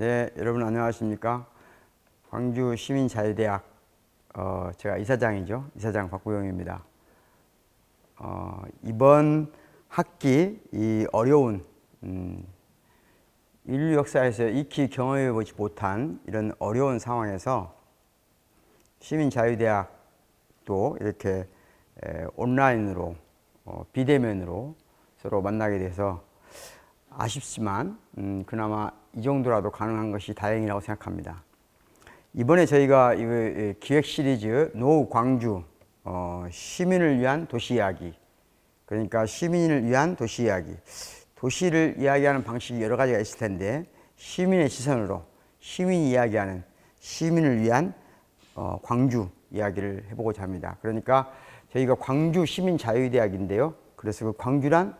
네, 여러분 안녕하십니까? 광주 시민자유대학 제가 이사장이죠. 이사장 박구영입니다. 이번 학기 이 어려운 인류 역사에서 익히 경험해 보지 못한 이런 어려운 상황에서 시민자유대학도 이렇게 온라인으로 비대면으로 서로 만나게 돼서 아쉽지만 그나마 이 정도라도 가능한 것이 다행이라고 생각합니다. 이번에 저희가 이 기획 시리즈 노후 광주 시민을 위한 도시 이야기, 그러니까 시민을 위한 도시 이야기, 도시를 이야기하는 방식이 여러 가지가 있을 텐데 시민의 시선으로 시민이 이야기하는 시민을 위한 광주 이야기를 해보고자 합니다. 그러니까 저희가 광주 시민자유대학인데요. 그래서 그 광주란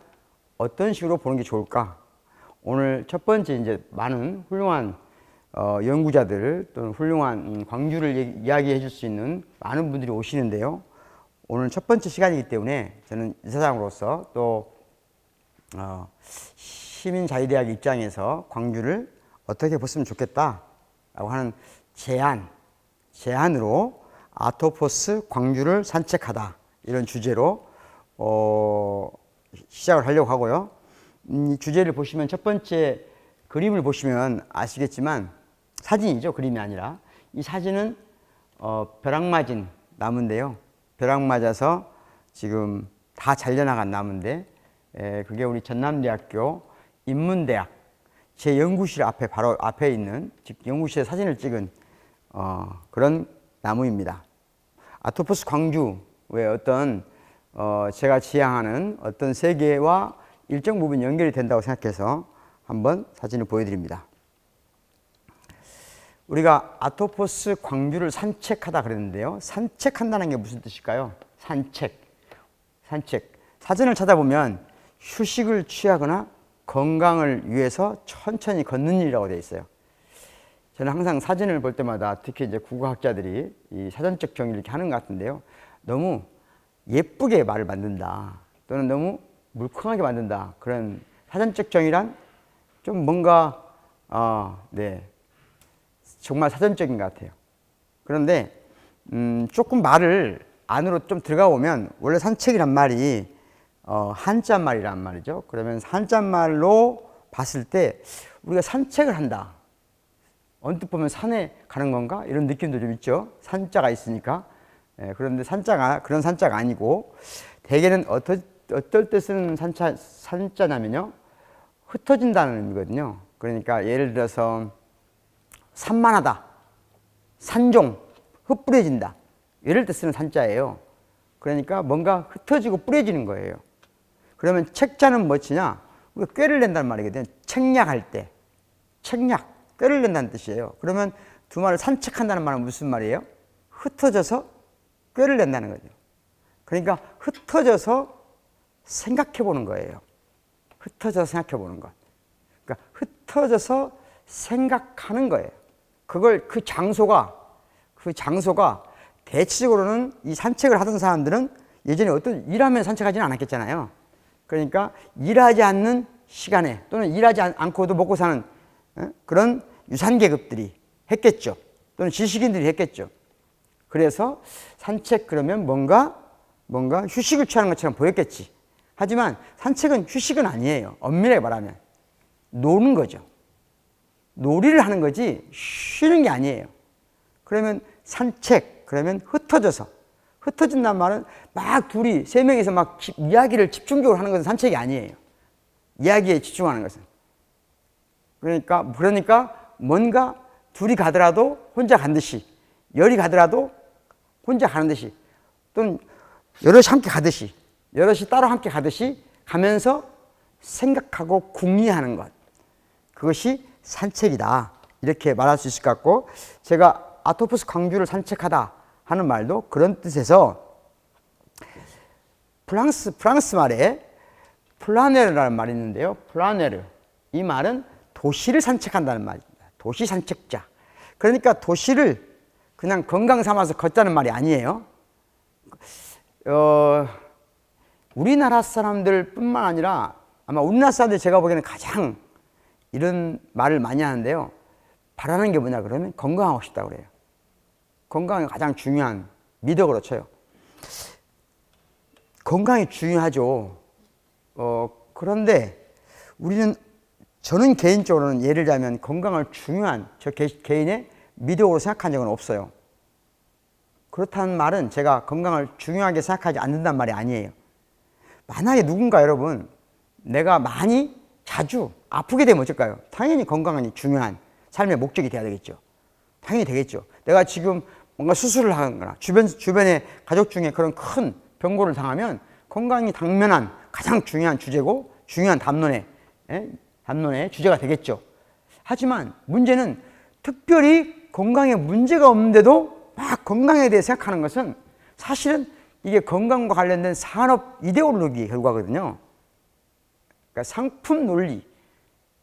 어떤 식으로 보는 게 좋을까? 오늘 첫 번째 이제 많은 훌륭한 연구자들 또는 훌륭한 광주를 이야기해 줄 수 있는 많은 분들이 오시는데요. 오늘 첫 번째 시간이기 때문에 저는 이사장으로서 또 시민자유대학 입장에서 광주를 어떻게 봤으면 좋겠다라고 하는 제안으로 아토포스 광주를 산책하다 이런 주제로 시작을 하려고 하고요. 이 주제를 보시면 첫 번째 그림을 보시면 아시겠지만 사진이죠. 그림이 아니라. 이 사진은 벼락 맞은 나무인데요. 벼락 맞아서 지금 다 잘려나간 나무인데 그게 우리 전남대학교 인문대학 제 연구실 앞에 바로 앞에 있는 즉 연구실에 사진을 찍은 그런 나무입니다. 아토포스 광주의 어떤 제가 지향하는 어떤 세계와 일정 부분 연결이 된다고 생각해서 한번 사진을 보여드립니다. 우리가 아토포스 광주를 산책하다 그랬는데요. 산책한다는 게 무슨 뜻일까요? 산책. 사진을 찾아보면 휴식을 취하거나 건강을 위해서 천천히 걷는 일이라고 되어 있어요. 저는 항상 사진을 볼 때마다 특히 이제 국어학자들이 이 사전적 정의를 이렇게 하는 것 같은데요. 너무 예쁘게 말을 만든다. 또는 너무 물컹하게 만든다. 그런 사전적 정의란 좀 뭔가 정말 사전적인 것 같아요. 그런데 조금 말을 안으로 좀 들어가 보면 원래 산책이란 말이 한자말이란 말이죠. 그러면 한자말로 봤을 때 우리가 산책을 한다. 언뜻 보면 산에 가는 건가? 이런 느낌도 좀 있죠. 산자가 있으니까. 그런데 그런 산자가 아니고 대개는 어떨 때 쓰는 산자냐면요. 흩어진다는 의미거든요. 그러니까 예를 들어서 산만하다, 산종, 흩뿌려진다. 이럴 때 쓰는 산자예요. 그러니까 뭔가 흩어지고 뿌려지는 거예요. 그러면 책자는 뭐지냐? 우리가 꾀를 낸다는 말이거든요. 책략할 때. 꾀를 낸다는 뜻이에요. 그러면 두 말을 산책한다는 말은 무슨 말이에요? 흩어져서 꾀를 낸다는 거죠. 그러니까 흩어져서 생각해 보는 거예요. 흩어져서 생각해 보는 것. 그러니까 흩어져서 생각하는 거예요. 그 장소가 대체적으로는 이 산책을 하던 사람들은 예전에 어떤 일하면 산책하지는 않았겠잖아요. 그러니까 일하지 않는 시간에 또는 일하지 않고도 먹고 사는 그런 유산계급들이 했겠죠. 또는 지식인들이 했겠죠. 그래서 산책 그러면 뭔가 휴식을 취하는 것처럼 보였겠지. 하지만 산책은 휴식은 아니에요. 엄밀하게 말하면 노는 거죠. 놀이를 하는 거지 쉬는 게 아니에요. 그러면 산책 그러면 흩어진다는 말은 막 둘이 세 명이서 막 이야기를 집중적으로 하는 것은 산책이 아니에요. 이야기에 집중하는 것은. 그러니까 뭔가 둘이 가더라도 혼자 간 듯이, 열이 가더라도 혼자 가는 듯이, 또는 여럿이 함께 가듯이, 여럿이 따로 함께 가듯이 가면서 생각하고 궁리하는 것. 그것이 산책이다. 이렇게 말할 수 있을 것 같고, 제가 아토포스 광주를 산책하다 하는 말도 그런 뜻에서 프랑스 말에 플라네르라는 말이 있는데요. 플라네르. 이 말은 도시를 산책한다는 말입니다. 도시 산책자. 그러니까 도시를 그냥 건강 삼아서 걷자는 말이 아니에요. 우리나라 사람들 뿐만 아니라 아마 우리나라 사람들이 제가 보기에는 가장 이런 말을 많이 하는데요. 바라는 게 뭐냐 그러면 건강하고 싶다고 그래요. 건강이 가장 중요한 미덕으로 쳐요. 건강이 중요하죠. 그런데 저는 개인적으로는 예를 들자면 건강을 중요한 저 개인의 미덕으로 생각한 적은 없어요. 그렇다는 말은 제가 건강을 중요하게 생각하지 않는단 말이 아니에요. 만약에 누군가 여러분 내가 많이 자주 아프게 되면 어쩔까요? 당연히 건강이 중요한 삶의 목적이 돼야 되겠죠. 당연히 되겠죠. 내가 지금 뭔가 수술을 하거나 주변에 가족 중에 그런 큰 병고를 당하면 건강이 당면한 가장 중요한 주제고 중요한 담론의 주제가 되겠죠. 하지만 문제는 특별히 건강에 문제가 없는데도 막 건강에 대해 생각하는 것은 사실은 이게 건강과 관련된 산업 이데올로기의 결과거든요. 그러니까 상품 논리에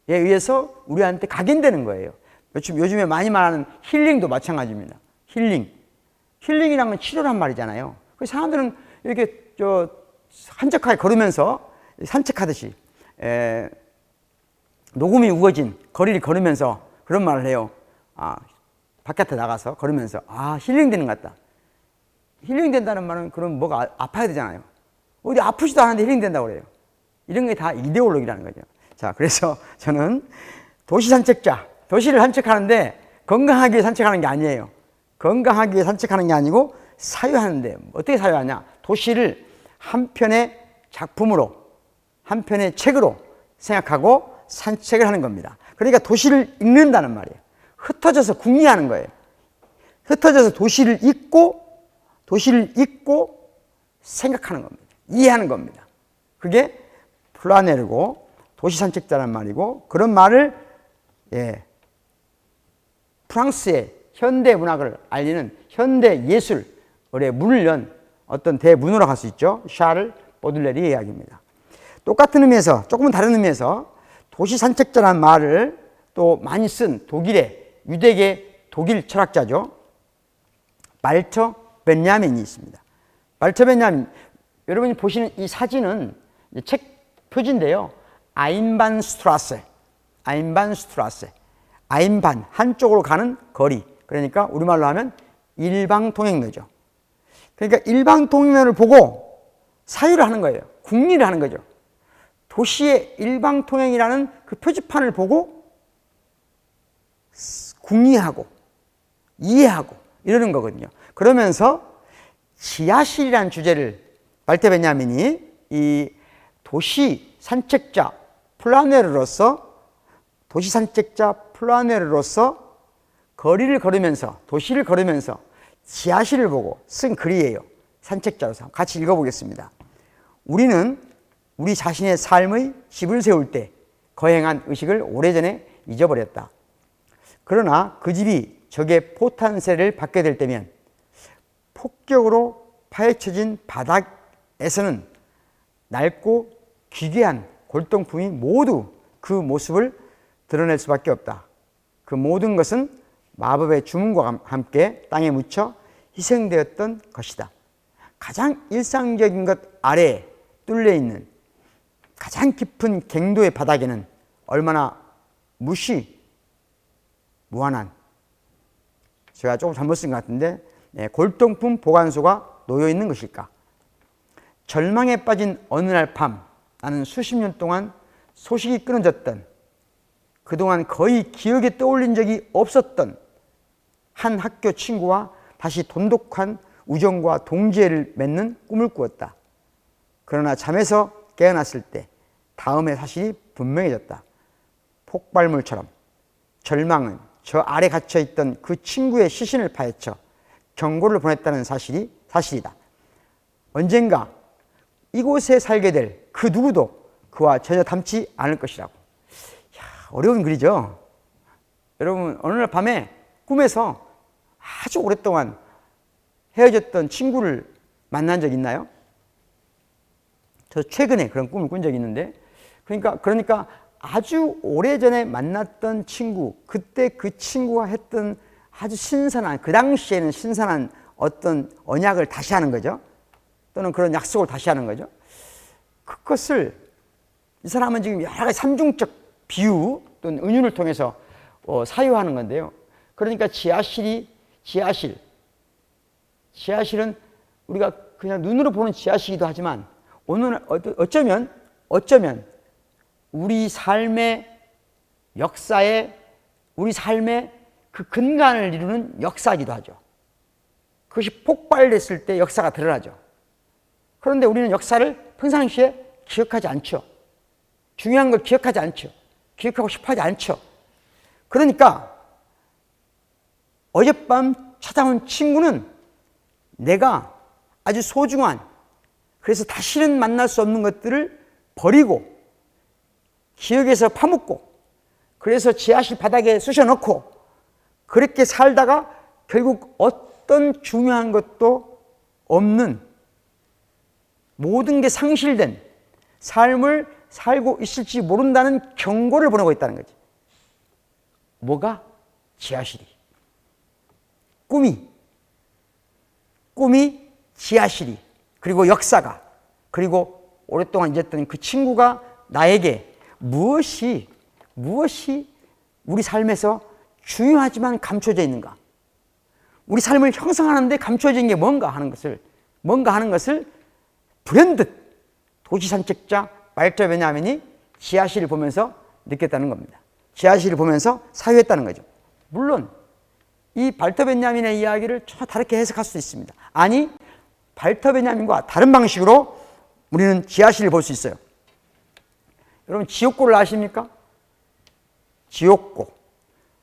의해서 우리한테 각인되는 거예요. 요즘에 많이 말하는 힐링도 마찬가지입니다. 힐링이란 건 치료란 말이잖아요. 그래서 사람들은 이렇게 한적하게 걸으면서 산책하듯이 녹음이 우거진 거리를 걸으면서 그런 말을 해요. 바깥에 나가서 걸으면서 힐링되는 것 같다. 힐링된다는 말은 그럼 뭐가 아파야 되잖아요. 어디 아프지도 않은데 힐링된다고 그래요. 이런 게 다 이데올로기라는 거죠. 자, 그래서 저는 도시 산책자, 도시를 산책하는데 건강하기 위해 산책하는 게 아니에요. 건강하기 위해 산책하는 게 아니고 사유하는데 어떻게 사유하냐? 도시를 한 편의 작품으로, 한 편의 책으로 생각하고 산책을 하는 겁니다. 그러니까 도시를 읽는다는 말이에요. 흩어져서 궁리하는 거예요. 흩어져서 도시를 읽고 생각하는 겁니다. 이해하는 겁니다. 그게 플라네르고 도시 산책자라는 말이고, 그런 말을 프랑스의 현대 문학을 알리는 현대 예술의 문을 연 어떤 대문호라고 할 수 있죠. 샤를 보들레르의 이야기입니다. 똑같은 의미에서 조금은 다른 의미에서 도시 산책자라는 말을 또 많이 쓴 독일의 유대계 독일 철학자죠. 말처 벤야민이 있습니다. 말처 벤야민, 여러분이 보시는 이 사진은 책 표지인데요. 아인반스트라세, 아인반 한쪽으로 가는 거리. 그러니까 우리말로 하면 일방통행로죠. 그러니까 일방통행로를 보고 사유를 하는 거예요. 궁리를 하는 거죠. 도시의 일방통행이라는 그 표지판을 보고 궁리하고 이해하고 이러는 거거든요. 그러면서 지하실이라는 주제를 말테 베냐민이 이 도시 산책자 플라네르로서 거리를 걸으면서 도시를 걸으면서 지하실을 보고 쓴 글이에요. 산책자로서 같이 읽어보겠습니다. 우리는 우리 자신의 삶의 집을 세울 때 거행한 의식을 오래전에 잊어버렸다. 그러나 그 집이 적의 포탄세를 받게 될 때면 폭격으로 파헤쳐진 바닥에서는 낡고 기괴한 골동품이 모두 그 모습을 드러낼 수밖에 없다. 그 모든 것은 마법의 주문과 함께 땅에 묻혀 희생되었던 것이다. 가장 일상적인 것 아래에 뚫려 있는 가장 깊은 갱도의 바닥에는 얼마나 무한한, 제가 조금 잘못 쓴 것 같은데 골동품 보관소가 놓여 있는 것일까? 절망에 빠진 어느 날 밤, 나는 수십 년 동안 소식이 끊어졌던, 그동안 거의 기억에 떠올린 적이 없었던 한 학교 친구와 다시 돈독한 우정과 동지애를 맺는 꿈을 꾸었다. 그러나 잠에서 깨어났을 때 다음의 사실이 분명해졌다. 폭발물처럼 절망은 저 아래 갇혀있던 그 친구의 시신을 파헤쳐 경고를 보냈다는 사실이다. 언젠가 이곳에 살게 될 그 누구도 그와 전혀 닮지 않을 것이라고. 어려운 글이죠. 여러분, 어느 날 밤에 꿈에서 아주 오랫동안 헤어졌던 친구를 만난 적 있나요? 저 최근에 그런 꿈을 꾼 적이 있는데, 그러니까 아주 오래전에 만났던 친구, 그때 그 친구가 했던 아주 신선한, 그 당시에는 신선한 어떤 언약을 다시 하는 거죠. 또는 그런 약속을 다시 하는 거죠. 그것을 이 사람은 지금 여러 가지 삼중적 비유 또는 은유를 통해서 사유하는 건데요. 그러니까 지하실은 우리가 그냥 눈으로 보는 지하실이기도 하지만 오늘 어쩌면 우리 삶의 역사에 우리 삶의 그 근간을 이루는 역사이기도 하죠. 그것이 폭발됐을 때 역사가 드러나죠. 그런데 우리는 역사를 평상시에 기억하지 않죠. 중요한 걸 기억하지 않죠. 기억하고 싶어 하지 않죠. 그러니까 어젯밤 찾아온 친구는 내가 아주 소중한, 그래서 다시는 만날 수 없는 것들을 버리고 기억에서 파묻고 그래서 지하실 바닥에 쑤셔넣고 그렇게 살다가 결국 어떤 중요한 것도 없는, 모든 게 상실된 삶을 살고 있을지 모른다는 경고를 보내고 있다는 거지. 뭐가? 지하실이. 꿈이 지하실이, 그리고 역사가, 그리고 오랫동안 잊었던 그 친구가 나에게 무엇이 우리 삶에서 중요하지만 감춰져 있는가, 우리 삶을 형성하는 데 감춰져 있는 게 뭔가 하는 것을 불현듯 도시산책자 발터 베냐민이 지하실을 보면서 느꼈다는 겁니다. 지하실을 보면서 사유했다는 거죠. 물론 이 발터 베냐민의 이야기를 전혀 다르게 해석할 수 있습니다. 아니, 발터 베냐민과 다른 방식으로 우리는 지하실을 볼 수 있어요. 여러분, 지옥고를 아십니까? 지옥고.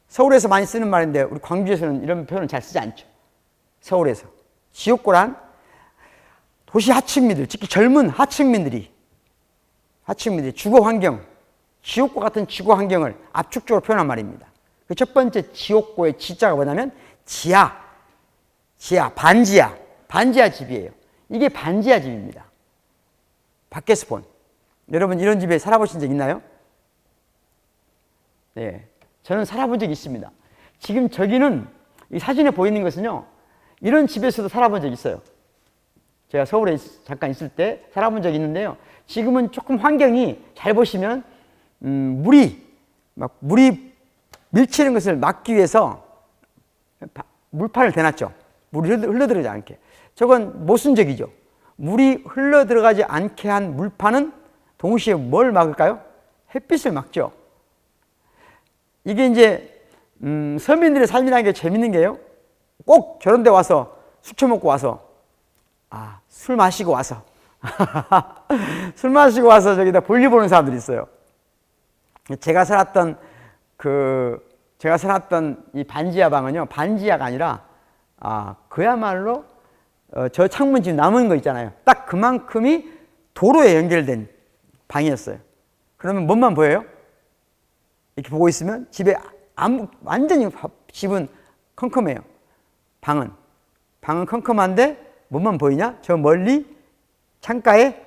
서울에서 많이 쓰는 말인데 우리 광주에서는 이런 표현을 잘 쓰지 않죠. 서울에서. 지옥고란 도시 하층민들, 특히 젊은 하층민들이 주거 환경, 지옥고 같은 주거 환경을 압축적으로 표현한 말입니다. 그 첫 번째 지옥고의 지자가 뭐냐면 지하, 반지하 집이에요. 이게 반지하 집입니다. 밖에서 본. 여러분 이런 집에 살아보신 적 있나요? 네, 저는 살아본 적이 있습니다. 지금 저기는 이 사진에 보이는 것은요, 이런 집에서도 살아본 적이 있어요. 제가 서울에 잠깐 있을 때 살아본 적이 있는데요. 지금은 조금 환경이, 잘 보시면 물이 밀치는 것을 막기 위해서 물판을 대놨죠. 물이 흘러들어가지 않게. 저건 모순적이죠. 물이 흘러들어가지 않게 한 물판은 동시에 뭘 막을까요? 햇빛을 막죠. 이게 이제 서민들의 삶이라는 게 재밌는 게요, 꼭 저런 데 와서 술 처먹고 와서 술 마시고 와서 술 마시고 와서 저기다 볼일 보는 사람들이 있어요. 제가 살았던 이 반지하 방은요, 반지하가 아니라 그야말로 저 창문집 남은 거 있잖아요. 딱 그만큼이 도로에 연결된 방이었어요. 그러면 뭔만 보여요? 이렇게 보고 있으면 집에 완전히 집은 컴컴해요. 방은 컴컴한데 뭐만 보이냐? 저 멀리 창가에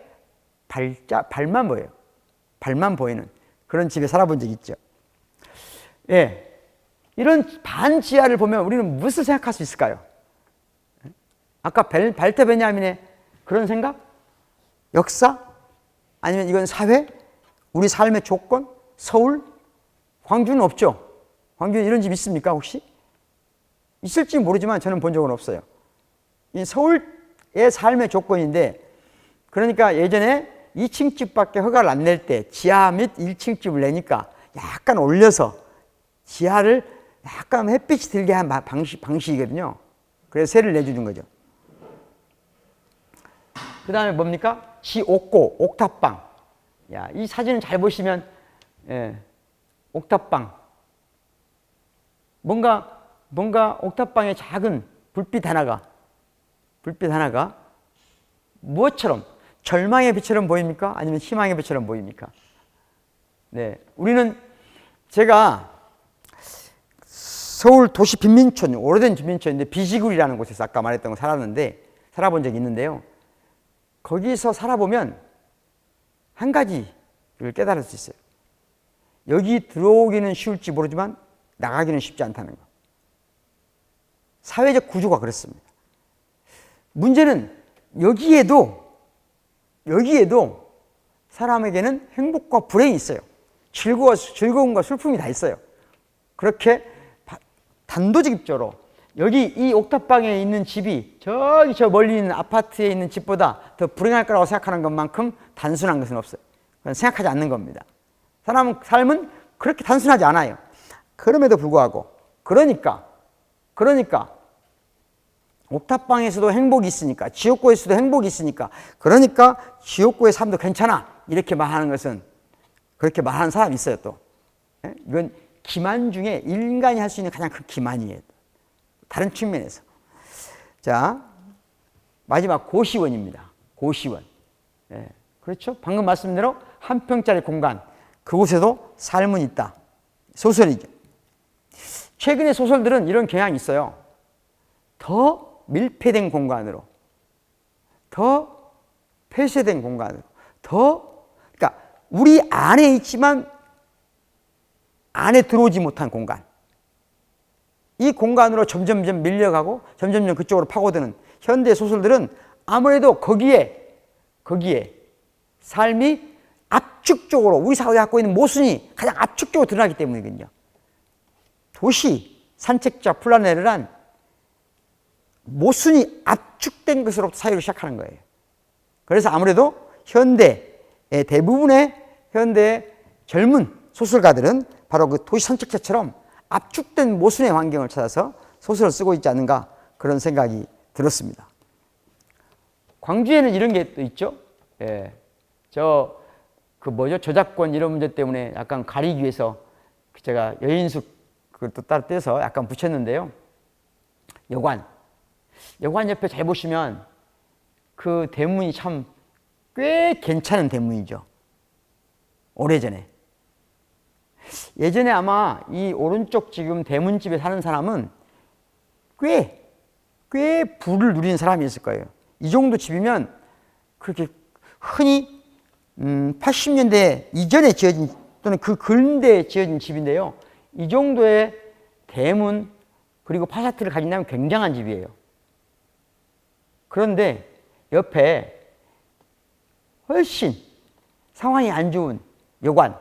발만 보여요. 발만 보이는 그런 집에 살아본 적이 있죠. 예, 이런 반지하를 보면 우리는 무엇을 생각할 수 있을까요? 아까 발터 베냐민의 그런 생각? 역사? 아니면 이건 사회? 우리 삶의 조건? 서울? 광주는 없죠? 광주에 이런 집 있습니까 혹시? 있을지 모르지만 저는 본 적은 없어요. 이 서울의 삶의 조건인데, 그러니까 예전에 2층 집밖에 허가를 안 낼 때 지하 및 1층 집을 내니까 약간 올려서 지하를 약간 햇빛이 들게 한 방식이거든요. 그래서 세를 내주는 거죠. 그 다음에 뭡니까? 지옥고, 옥탑방. 야, 이 사진을 잘 보시면, 옥탑방. 뭔가 옥탑방에 작은 불빛 하나가 무엇처럼, 절망의 빛처럼 보입니까? 아니면 희망의 빛처럼 보입니까? 네, 제가 서울 도시 빈민촌, 오래된 빈민촌인데 비지구리라는 곳에서 아까 말했던 거 살아본 적이 있는데요. 거기서 살아보면 한 가지를 깨달을 수 있어요. 여기 들어오기는 쉬울지 모르지만 나가기는 쉽지 않다는 거. 사회적 구조가 그렇습니다. 문제는 여기에도 사람에게는 행복과 불행이 있어요. 즐거움과 슬픔이 다 있어요. 그렇게 단도직입적으로 여기 이 옥탑방에 있는 집이 저기 저 멀리 있는 아파트에 있는 집보다 더 불행할 거라고 생각하는 것만큼 단순한 것은 없어요. 그건 생각하지 않는 겁니다. 삶은 그렇게 단순하지 않아요. 그럼에도 불구하고 그러니까 옥탑방에서도 행복이 있으니까, 지옥고에서도 행복이 있으니까, 그러니까 지옥고의 삶도 괜찮아 이렇게 말하는 것은, 그렇게 말하는 사람이 있어요. 또 이건 기만 중에 인간이 할 수 있는 가장 큰 기만이에요. 다른 측면에서. 자, 마지막 고시원입니다. 고시원. 그렇죠? 방금 말씀대로 한 평짜리 공간, 그곳에도 삶은 있다. 소설이죠. 최근의 소설들은 이런 경향이 있어요. 더 밀폐된 공간으로, 더 폐쇄된 공간으로, 그러니까 우리 안에 있지만 안에 들어오지 못한 공간, 이 공간으로 점점점 밀려가고 점점점 그쪽으로 파고드는 현대 소설들은 아무래도 거기에 삶이 압축적으로, 우리 사회가 갖고 있는 모순이 가장 압축적으로 드러나기 때문이거든요. 도시, 산책자, 플라네르란 모순이 압축된 것으로부터 사유를 시작하는 거예요. 그래서 아무래도 대부분의 현대 젊은 소설가들은 바로 그 도시 산책자처럼 압축된 모순의 환경을 찾아서 소설을 쓰고 있지 않는가, 그런 생각이 들었습니다. 광주에는 이런 게 또 있죠. 저작권 이런 문제 때문에 약간 가리기 위해서 제가 여인숙 그걸 또 따로 떼서 약간 붙였는데요. 여관 옆에 잘 보시면 그 대문이 참 꽤 괜찮은 대문이죠. 오래전에. 예전에 아마 이 오른쪽 지금 대문집에 사는 사람은 꽤 부를 누리는 사람이었을 거예요. 이 정도 집이면 그렇게 흔히 80년대 이전에 지어진 또는 그 근대에 지어진 집인데요. 이 정도의 대문 그리고 파사트를 가진다면 굉장한 집이에요. 그런데 옆에 훨씬 상황이 안 좋은 여관,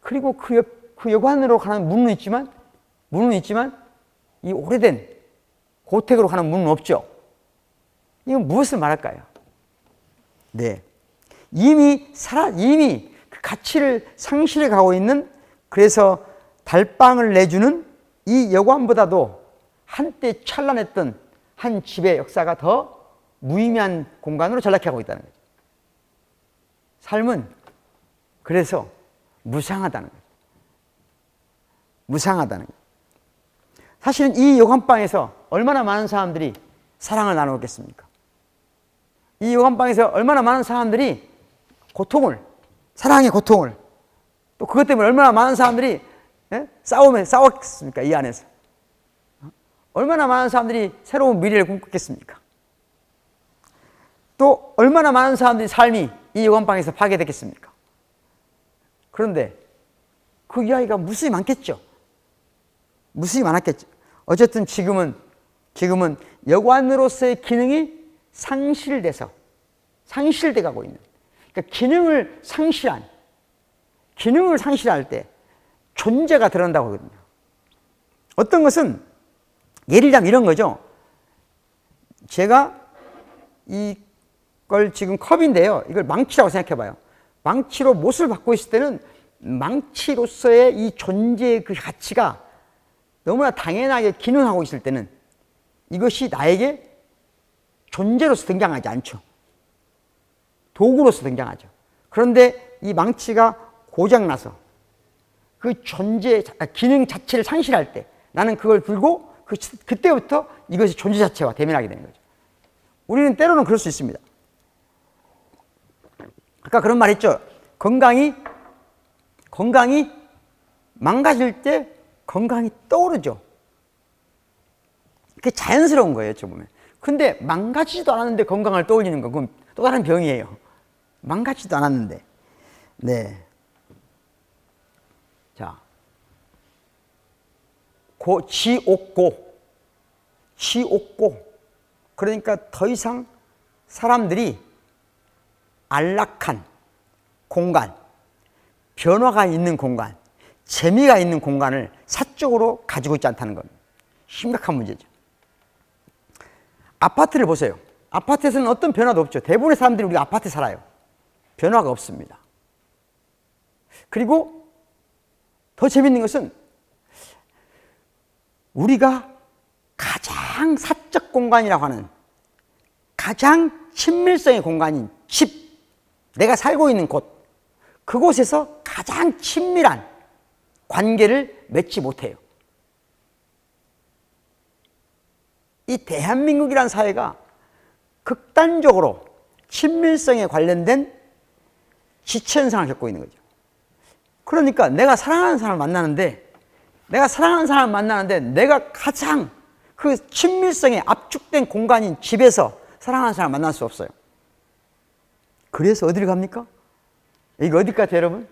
그리고 그 여관으로 가는 문은 있지만 이 오래된 고택으로 가는 문은 없죠. 이건 무엇을 말할까요? 네, 이미 그 가치를 상실해 가고 있는, 그래서 달방을 내주는 이 여관보다도 한때 찬란했던 한 집의 역사가 더 무의미한 공간으로 전락하고 있다는 거죠. 삶은 그래서 무상하다는 거예요. 무상하다는 거예요. 사실은 이 여관방에서 얼마나 많은 사람들이 사랑을 나누었겠습니까? 이 여관방에서 얼마나 많은 사람들이 사랑의 고통을, 또 그것 때문에 얼마나 많은 사람들이 싸웠겠습니까? 이 안에서. 얼마나 많은 사람들이 새로운 미래를 꿈꿨겠습니까? 또 얼마나 많은 사람들이 삶이 이 여관방에서 파괴됐겠습니까? 그런데 그 이야기가 무수히 많겠죠. 무수히 많았겠죠. 어쨌든 지금은 여관으로서의 기능이 상실돼 가고 있는, 그러니까 기능을 상실할 때 존재가 드러난다고 하거든요. 어떤 것은 예를 들자면 이런 거죠. 제가 이걸 지금 컵인데요. 이걸 망치라고 생각해 봐요. 망치로 못을 받고 있을 때는 망치로서의 이 존재의 그 가치가 너무나 당연하게 기능하고 있을 때는 이것이 나에게 존재로서 등장하지 않죠. 도구로서 등장하죠. 그런데 이 망치가 고장나서 그 기능 자체를 상실할 때 나는 그걸 들고 그때부터 이것이 존재 자체와 대면하게 되는 거죠. 우리는 때로는 그럴 수 있습니다. 아까 그런 말 했죠. 건강이 망가질 때 건강이 떠오르죠. 그게 자연스러운 거예요, 어찌 보면. 근데 망가지지도 않았는데 건강을 떠올리는 건 그건 또 다른 병이에요. 망가지지도 않았는데. 네. 자. 지옥고. 그러니까 더 이상 사람들이 안락한 공간, 변화가 있는 공간, 재미가 있는 공간을 사적으로 가지고 있지 않다는 겁니다. 심각한 문제죠. 아파트를 보세요. 아파트에서는 어떤 변화도 없죠. 대부분의 사람들이 우리가 아파트에 살아요. 변화가 없습니다. 그리고 더 재밌는 것은 우리가 가장 사적 공간이라고 하는 가장 친밀성의 공간인 집, 내가 살고 있는 곳, 그곳에서 가장 친밀한 관계를 맺지 못해요. 이 대한민국이라는 사회가 극단적으로 친밀성에 관련된 지체현상을 겪고 있는 거죠. 그러니까 내가 사랑하는 사람을 만나는데 내가 가장 그 친밀성에 압축된 공간인 집에서 사랑하는 사람을 만날 수 없어요. 그래서 어디를 갑니까? 이거 어디 같아요, 여러분?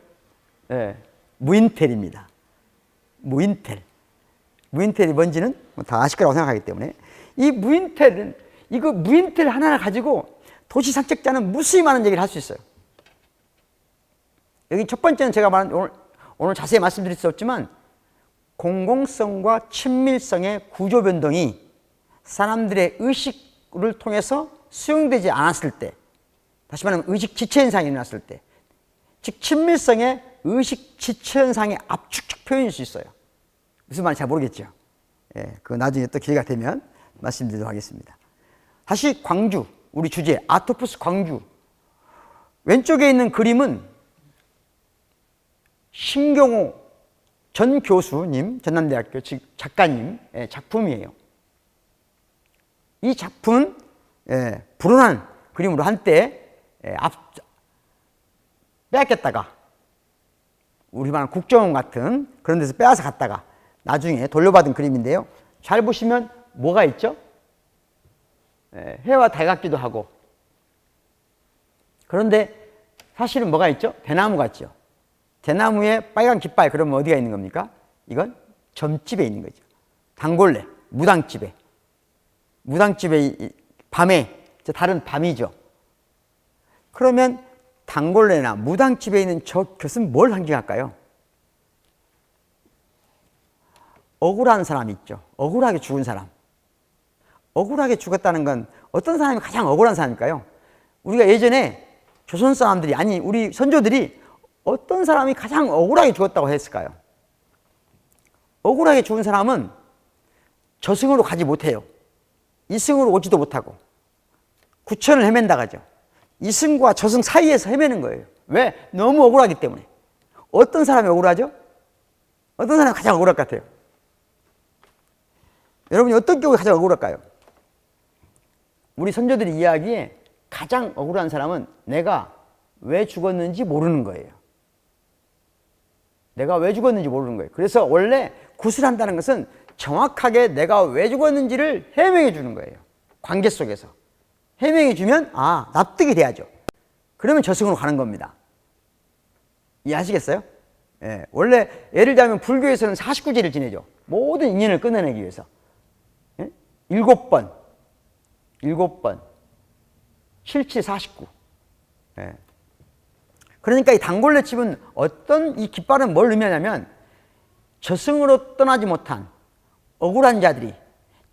네, 무인텔입니다. 무인텔이 뭔지는 다 아실 거라고 생각하기 때문에 이 무인텔 하나를 가지고 도시 산책자는 무수히 많은 얘기를 할 수 있어요. 여기 첫 번째는 제가 말한 오늘 자세히 말씀드릴 수 없지만 공공성과 친밀성의 구조 변동이 사람들의 의식을 통해서 수용되지 않았을 때, 다시 말하면 의식 지체 현상이 일어났을 때, 즉 친밀성의 의식 지체 현상의 압축적 표현일 수 있어요. 무슨 말인지 잘 모르겠죠. 예, 그거 나중에 또 기회가 되면 말씀드리도록 하겠습니다. 다시 광주, 우리 주제 아토프스 광주. 왼쪽에 있는 그림은 신경호 전 교수님, 전남대학교 작가님 작품이에요. 이 작품은 불온한 그림으로 한때 빼앗겼다가 우리 말하는 국정원 같은 그런 데서 빼앗아 갔다가 나중에 돌려받은 그림인데요. 잘 보시면 뭐가 있죠? 해와 달 같기도 하고, 그런데 사실은 뭐가 있죠? 대나무가 있죠. 대나무에 빨간 깃발, 그러면 어디가 있는 겁니까? 이건 점집에 있는 거죠. 단골레, 무당집에 밤에, 달은 밤이죠. 그러면 단골레나 무당집에 있는 저 것은 뭘 상징할까요? 억울한 사람 있죠. 억울하게 죽은 사람. 억울하게 죽었다는 건 어떤 사람이 가장 억울한 사람일까요? 우리가 예전에 조선 사람들이, 아니 우리 선조들이 어떤 사람이 가장 억울하게 죽었다고 했을까요? 억울하게 죽은 사람은 저승으로 가지 못해요. 이승으로 오지도 못하고 구천을 헤맨다 가죠. 이승과 저승 사이에서 헤매는 거예요. 왜? 너무 억울하기 때문에. 어떤 사람이 억울하죠? 어떤 사람이 가장 억울할 것 같아요? 여러분이 어떤 경우에 가장 억울할까요? 우리 선조들의 이야기에 가장 억울한 사람은 내가 왜 죽었는지 모르는 거예요. 내가 왜 죽었는지 모르는 거예요. 그래서 원래 구슬한다는 것은 정확하게 내가 왜 죽었는지를 해명해 주는 거예요. 관계 속에서. 해명해 주면 납득이 돼야죠. 그러면 저승으로 가는 겁니다. 이해하시겠어요? 예, 원래 예를 들면 불교에서는 49제를 지내죠. 모든 인연을 끊어내기 위해서. 예? 7번 77, 49. 예. 그러니까 이 단골레 집은 어떤 이 깃발은 뭘 의미하냐면 저승으로 떠나지 못한 억울한 자들이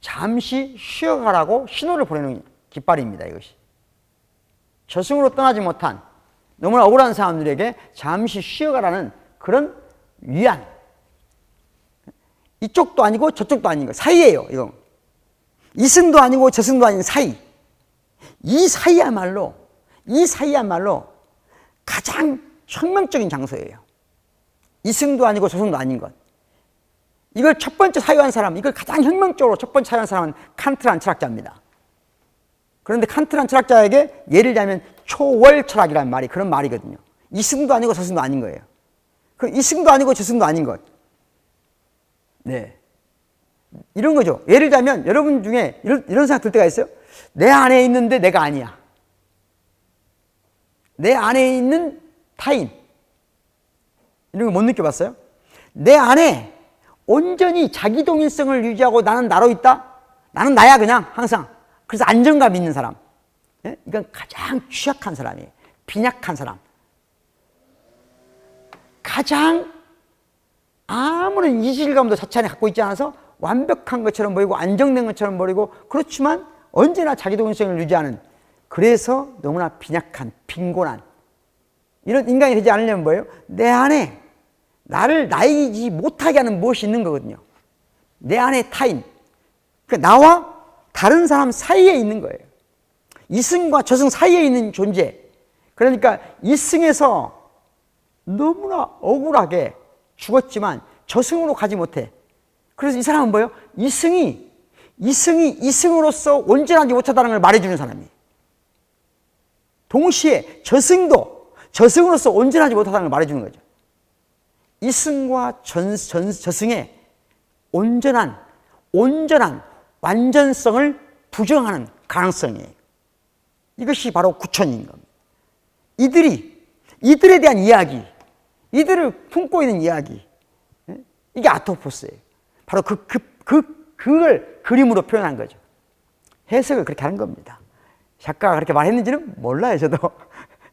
잠시 쉬어가라고 신호를 보내는 깃발입니다. 이것이 저승으로 떠나지 못한 너무나 억울한 사람들에게 잠시 쉬어가라는 그런 위안. 이쪽도 아니고 저쪽도 아닌 거 사이예요. 이거 이승도 아니고 저승도 아닌 사이. 이 사이야말로 가장 혁명적인 장소예요. 이승도 아니고 저승도 아닌 것. 이걸 첫 번째 사유한 사람, 이걸 가장 혁명적으로 첫 번째 사유한 사람은 칸트라는 철학자입니다. 그런데 칸트라는 철학자에게 예를 들자면 초월 철학이라는 말이 그런 말이거든요. 이승도 아니고 저승도 아닌 거예요. 그 이승도 아니고 저승도 아닌 것. 네. 이런 거죠. 예를 들자면 여러분 중에 이런 생각 들 때가 있어요. 내 안에 있는데 내가 아니야. 내 안에 있는 타인. 이런 거 못 느껴봤어요? 내 안에 온전히 자기 동일성을 유지하고 나는 나로 있다? 나는 나야 그냥 항상. 그래서 안정감 있는 사람. 예? 이건 가장 취약한 사람이에요. 빈약한 사람. 가장 아무런 이질감도 자체 안에 갖고 있지 않아서 완벽한 것처럼 보이고 안정된 것처럼 보이고, 그렇지만 언제나 자기 독립성을 유지하는, 그래서 너무나 빈약한, 빈곤한 이런 인간이 되지 않으려면 뭐예요? 내 안에 나를 나이지 못하게 하는 무엇이 있는 거거든요. 내 안에 타인, 그러니까 나와 다른 사람 사이에 있는 거예요. 이승과 저승 사이에 있는 존재. 그러니까 이승에서 너무나 억울하게 죽었지만 저승으로 가지 못해. 그래서 이 사람은 뭐예요? 이승이 이승으로서 온전하지 못하다는 걸 말해주는 사람이에요. 동시에 저승도 저승으로서 온전하지 못하다는 걸 말해주는 거죠. 이승과 저승의 온전한 완전성을 부정하는 가능성이에요. 이것이 바로 구천인 겁니다. 이들에 대한 이야기, 이들을 품고 있는 이야기, 이게 아토포스예요. 바로 그걸 그림으로 표현한 거죠. 해석을 그렇게 하는 겁니다. 작가가 그렇게 말했는지는 몰라요, 저도.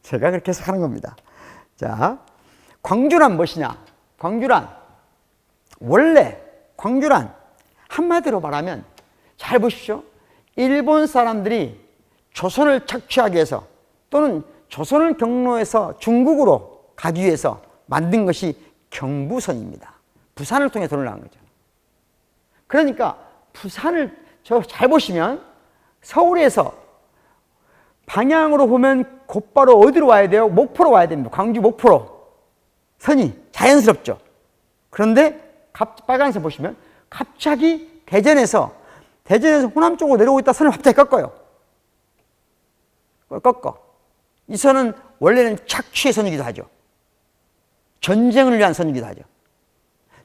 제가 그렇게 해석하는 겁니다. 자, 광주란 무엇이냐? 원래 광주란 한마디로 말하면, 잘 보십시오. 일본 사람들이 조선을 착취하기 위해서, 또는 조선을 경로해서 중국으로 가기 위해서 만든 것이 경부선입니다. 부산을 통해 돈을 나간 거죠. 그러니까 부산을 잘 보시면 서울에서 방향으로 보면 곧바로 어디로 와야 돼요? 목포로 와야 됩니다. 광주 목포로. 선이 자연스럽죠. 그런데 빨간색 보시면 갑자기 대전에서 호남 쪽으로 내려오고 있다 선을 갑자기 꺾어요. 이 선은 원래는 착취의 선이기도 하죠. 전쟁을 위한 선이기도 하죠.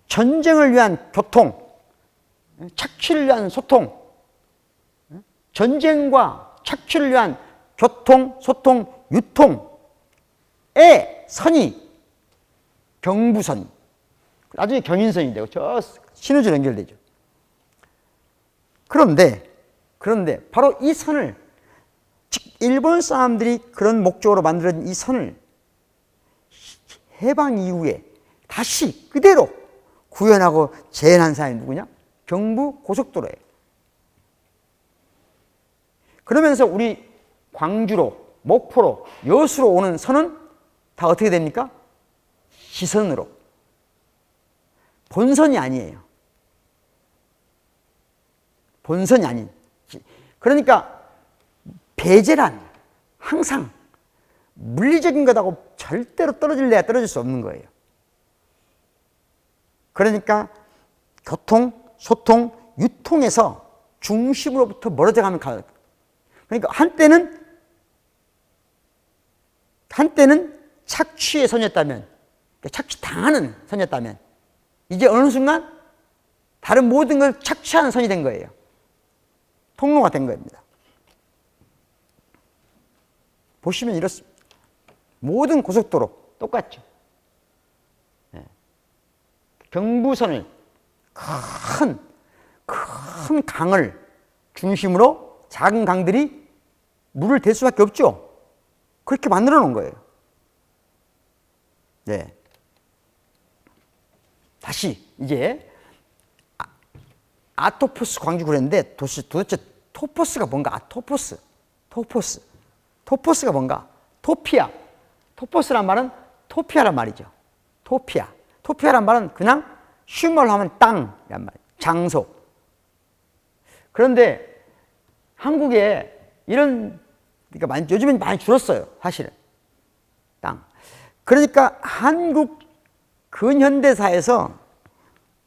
전쟁을 위한 교통, 착취를 위한 소통, 전쟁과 착취를 위한 교통, 소통, 유통의 선이 경부선, 나중에 경인선이 되고 저 신우주로 연결되죠. 그런데 바로 이 선을, 즉 일본 사람들이 그런 목적으로 만들어진 이 선을 해방 이후에 다시 그대로 구현하고 재현한 사람이 누구냐? 경부 고속도로예요. 그러면서 우리 광주로, 목포로, 여수로 오는 선은 다 어떻게 됩니까? 시선으로. 본선이 아니에요. 본선이 아닌. 그러니까 배제란 항상 물리적인 것하고 절대로 떨어질래야 떨어질 수 없는 거예요. 그러니까 교통, 소통, 유통에서 중심으로부터 멀어져 가면 가요. 그러니까 한때는 착취의 선이었다면, 착취당하는 선이었다면, 이제 어느 순간 다른 모든 걸 착취하는 선이 된 거예요. 통로가 된 겁니다. 보시면 이렇습니다. 모든 고속도로 똑같죠. 경부선을 큰 강을 중심으로 작은 강들이 물을 댈 수밖에 없죠. 그렇게 만들어 놓은 거예요. 네. 다시 이제 아토포스 광주 그랬는데 도대체 토포스가 뭔가? 토포스가 뭔가? 토포스란 말은 토피아란 말이죠. 토피아란 말은 그냥 쉬운 말로 하면 땅이란 말이에요. 장소. 그런데 한국에 이런, 그러니까 요즘엔 많이 줄었어요, 사실은. 땅. 그러니까 한국 근현대사에서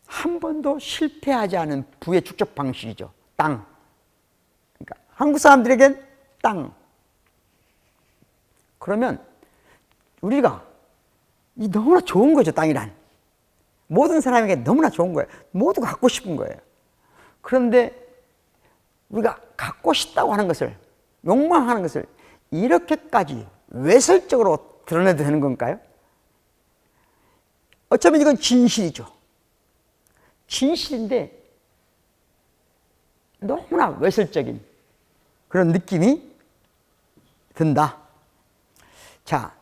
한 번도 실패하지 않은 부의 축적 방식이죠. 땅. 그러니까 한국 사람들에겐 땅. 그러면 우리가 너무나 좋은 거죠, 땅이란. 모든 사람에게 너무나 좋은 거예요. 모두가 갖고 싶은 거예요. 그런데 우리가 갖고 싶다고 하는 것을, 욕망하는 것을 이렇게까지 외설적으로 드러내도 되는 건가요? 어쩌면 이건 진실이죠. 진실인데 너무나 외설적인 그런 느낌이 든다. 자,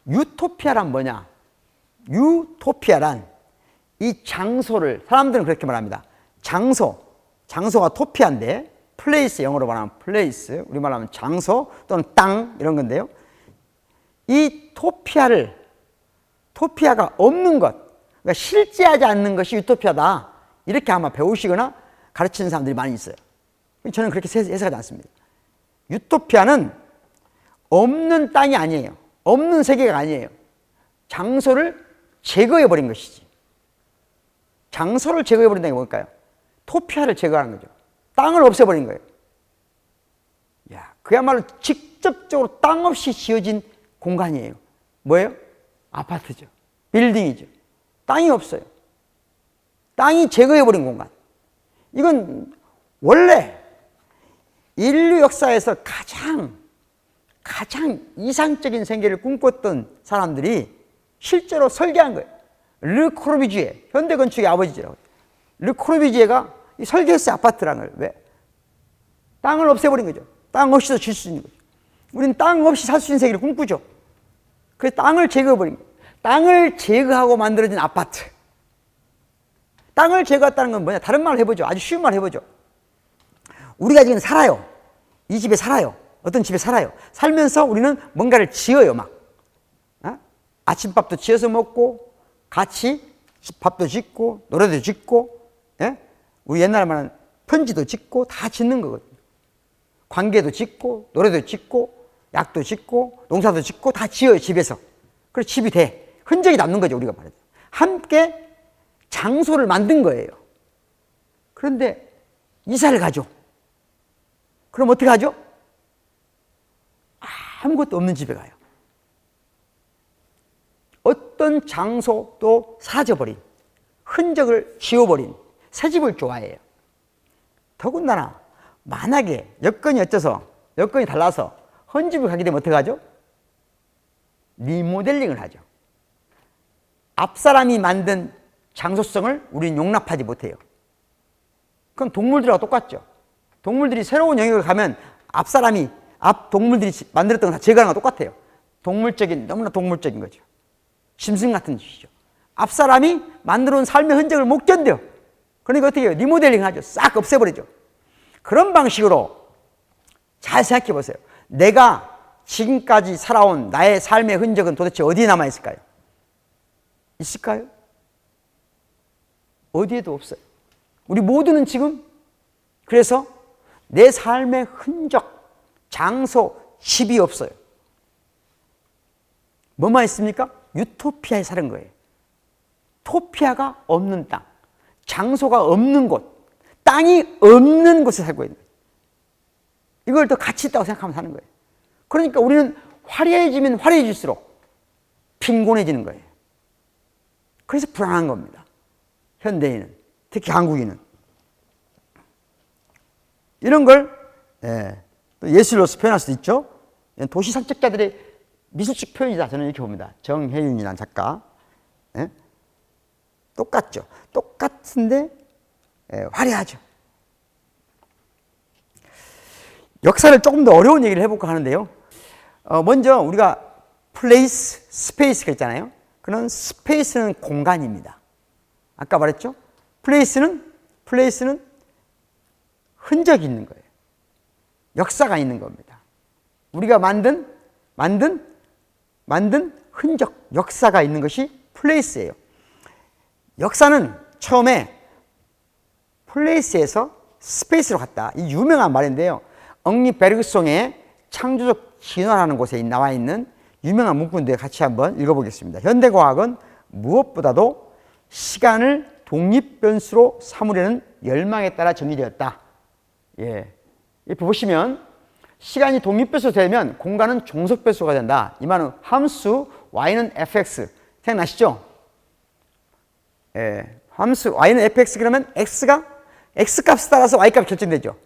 유토피아란 뭐냐? 유토피아란 이 장소를 사람들은 그렇게 말합니다. 장소가 토피아인데 플레이스, 영어로 말하면 플레이스, 우리말로 하면 장소 또는 땅 이런 건데요. 이 토피아가 없는 것, 그러니까 실제하지 않는 것이 유토피아다, 이렇게 아마 배우시거나 가르치는 사람들이 많이 있어요. 저는 그렇게 해석하지 않습니다. 유토피아는 없는 땅이 아니에요. 없는 세계가 아니에요. 장소를 제거해버린 것이지. 장소를 제거해버린다는 게 뭘까요? 토피아를 제거하는 거죠. 땅을 없애버린 거예요. 야, 그야말로 직접적으로 땅 없이 지어진 공간이에요. 뭐예요? 아파트죠. 빌딩이죠. 땅이 없어요. 땅이 제거해버린 공간. 이건 원래 인류 역사에서 가장 이상적인 생계를 꿈꿨던 사람들이 실제로 설계한 거예요. 르 코르비지에, 현대 건축의 아버지라고. 르 코르비지에가 설계했어요, 아파트라는 걸. 왜? 땅을 없애버린 거죠. 땅 없이도 질 수 있는 거죠. 우리는 땅 없이 살 수 있는 세계를 꿈꾸죠. 그래서 땅을 제거해버린 거예요. 땅을 제거하고 만들어진 아파트. 땅을 제거했다는 건 뭐냐? 다른 말을 해보죠. 아주 쉬운 말을 해보죠. 우리가 지금 살아요. 이 집에 살아요. 어떤 집에 살아요. 살면서 우리는 뭔가를 지어요, 막. 아침밥도 지어서 먹고, 같이 밥도 짓고, 노래도 짓고, 예? 우리 옛날에 말하는 편지도 짓고, 다 짓는 거거든요. 관계도 짓고, 노래도 짓고, 약도 짓고, 농사도 짓고, 다 지어요, 집에서. 그래서 집이 돼. 흔적이 남는 거죠, 우리가 말해도. 함께 장소를 만든 거예요. 그런데 이사를 가죠. 그럼 어떻게 하죠? 아무것도 없는 집에 가요. 어떤 장소도 사라져버린, 흔적을 지워버린 새 집을 좋아해요. 더군다나 만약에 여건이 달라서 헌 집을 가게 되면 어떻게 하죠? 리모델링을 하죠. 앞사람이 만든 장소성을 우리는 용납하지 못해요. 그건 동물들하고 똑같죠. 동물들이 새로운 영역을 가면 앞 동물들이 만들었던 거 다 제거하는 거 똑같아요. 너무나 동물적인 거죠. 짐승 같은 짓이죠. 앞사람이 만들어온 삶의 흔적을 못 견뎌요. 그러니까 어떻게 해요? 리모델링 하죠. 싹 없애버리죠. 그런 방식으로 잘 생각해 보세요. 내가 지금까지 살아온 나의 삶의 흔적은 도대체 어디에 남아있을까요? 있을까요? 어디에도 없어요. 우리 모두는 지금 그래서 내 삶의 흔적, 장소, 집이 없어요. 뭐만 있습니까? 유토피아에 사는 거예요. 토피아가 없는 땅, 장소가 없는 곳, 땅이 없는 곳에 살고 있는 거예요. 이걸 더 가치 있다고 생각하면 사는 거예요. 그러니까 우리는 화려해지면 화려해질수록 빈곤해지는 거예요. 그래서 불안한 겁니다. 현대인은, 특히 한국인은. 이런 걸 예술로서 표현할 수도 있죠. 도시 산책자들의 미술적 표현이다, 저는 이렇게 봅니다. 정혜윤이라는 작가. 똑같죠. 똑같은데 화려하죠. 역사를 조금 더 어려운 얘기를 해볼까 하는데요. 먼저 우리가 플레이스, 스페이스가 있잖아요. 그런 스페이스는 공간입니다. 아까 말했죠. 플레이스는 흔적이 있는 거예요. 역사가 있는 겁니다. 우리가 만든 흔적, 역사가 있는 것이 플레이스예요. 역사는 처음에 플레이스에서 스페이스로 갔다. 이 유명한 말인데요. 엉리 베르그송의 창조적 진화라는 곳에 나와 있는 유명한 문구인데 같이 한번 읽어보겠습니다. 현대과학은 무엇보다도 시간을 독립변수로 삼으려는 열망에 따라 정의되었다. 예. 보시면 시간이 독립변수가 되면 공간은 종속변수가 된다. 이 말은 함수 y는 fx 생각나시죠? 예. 함수 y는 fx 그러면 x가 x 값에 따라서 y 값이 결정되죠.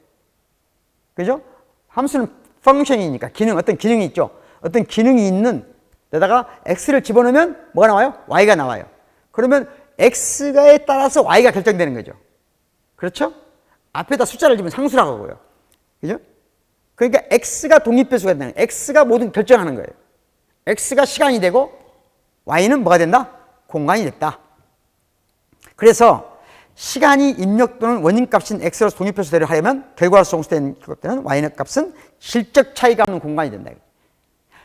그죠? 함수는 펑션이니까 어떤 기능이 있죠. 어떤 기능이 있는 데다가 x를 집어넣으면 뭐가 나와요? y가 나와요. 그러면 x가에 따라서 y가 결정되는 거죠. 그렇죠? 앞에다 숫자를 집으면 상수라고 하고요. 그죠? 그러니까 x가 독립변수가 된다는 거예요. x가 모든 결정하는 거예요. x가 시간이 되고 y는 뭐가 된다? 공간이 됐다. 그래서 시간이 입력 또는 원인값인 x로서 독립변수대로 하려면 결과로서 종수된 되는 y값은 질적 차이가 없는 공간이 된다.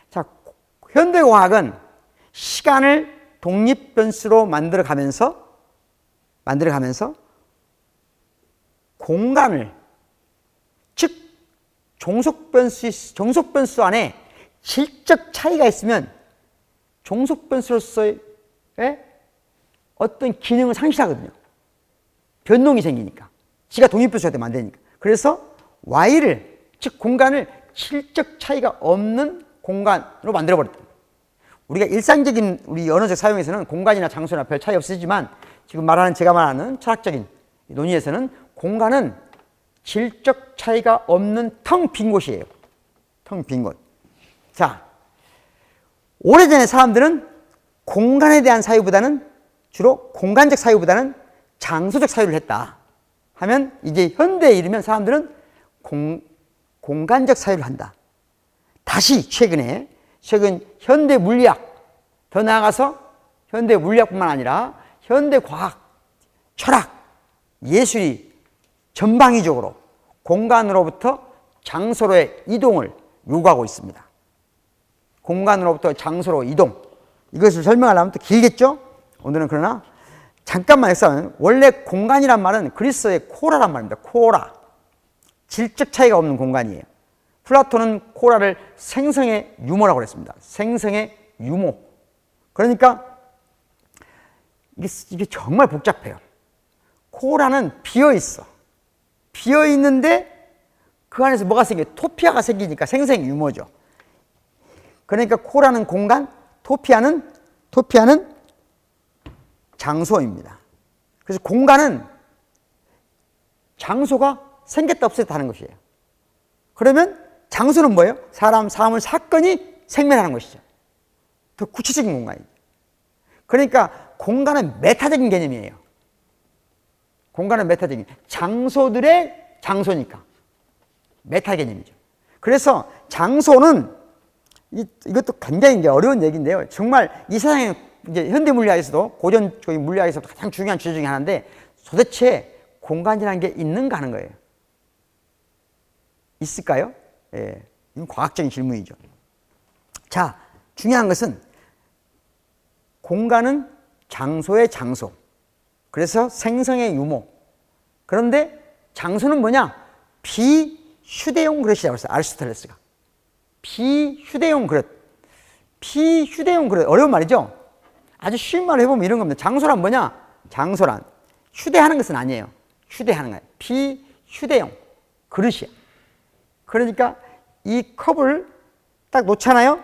자, 현대공학은 시간을 독립변수로 만들어가면서 공간을, 즉 종속변수 안에 질적 차이가 있으면 종속변수로서의 어떤 기능을 상실하거든요. 변동이 생기니까. 지가 독립변수가 되면 안 되니까. 그래서 y를, 즉 공간을 질적 차이가 없는 공간으로 만들어버렸다. 우리가 일상적인 우리 언어적 사용에서는 공간이나 장소나 별 차이 없으지만 지금 제가 말하는 철학적인 논의에서는 공간은 질적 차이가 없는 텅 빈 곳이에요. 텅 빈 곳. 자, 오래전에 사람들은 공간에 대한 사유보다는 주로 공간적 사유보다는 장소적 사유를 했다 하면 이제 현대에 이르면 사람들은 공간적 사유를 한다. 다시 최근 현대 물리학, 더 나아가서 현대 물리학뿐만 아니라 현대 과학, 철학, 예술이 전방위적으로 공간으로부터 장소로의 이동을 요구하고 있습니다. 공간으로부터 장소로 이동. 이것을 설명하려면 또 길겠죠? 오늘은 그러나 잠깐만 해서 원래 공간이란 말은 그리스어의 코라란 말입니다. 코라. 질적 차이가 없는 공간이에요. 플라톤은 코라를 생성의 유모라고 그랬습니다. 생성의 유모. 그러니까 이게 정말 복잡해요. 코라는 비어있어. 비어있는데 그 안에서 뭐가 생겨요? 토피아가 생기니까 생성의 유모죠. 그러니까 코라는 공간, 토피아는 장소입니다. 그래서 공간은 장소가 생겼다 없었다 하는 것이에요. 그러면 장소는 뭐예요? 사람, 사물, 사건이 생겨나는 것이죠. 더 구체적인 공간이죠. 그러니까 공간은 메타적인 개념이에요. 공간은 메타적인, 장소들의 장소니까 메타 개념이죠. 그래서 장소는 이것도 굉장히 이제 어려운 얘기인데요. 정말 이 세상에 이제 현대 물리학에서도 고전적인 물리학에서도 가장 중요한 주제 중에 하나인데 도대체 공간이라는 게 있는가 하는 거예요. 있을까요? 예, 이건 과학적인 질문이죠. 자, 중요한 것은 공간은 장소의 장소. 그래서 생성의 유모. 그런데 장소는 뭐냐? 비휴대용 그릇이라고 했어요. 아리스토텔레스가. 비휴대용 그릇. 비휴대용 그릇. 어려운 말이죠? 아주 쉬운 말로 해보면 이런 겁니다. 장소란 뭐냐? 장소란 휴대하는 것은 아니에요. 휴대하는 거예요. 비휴대용 그릇이야. 그러니까 이 컵을 딱 놓잖아요?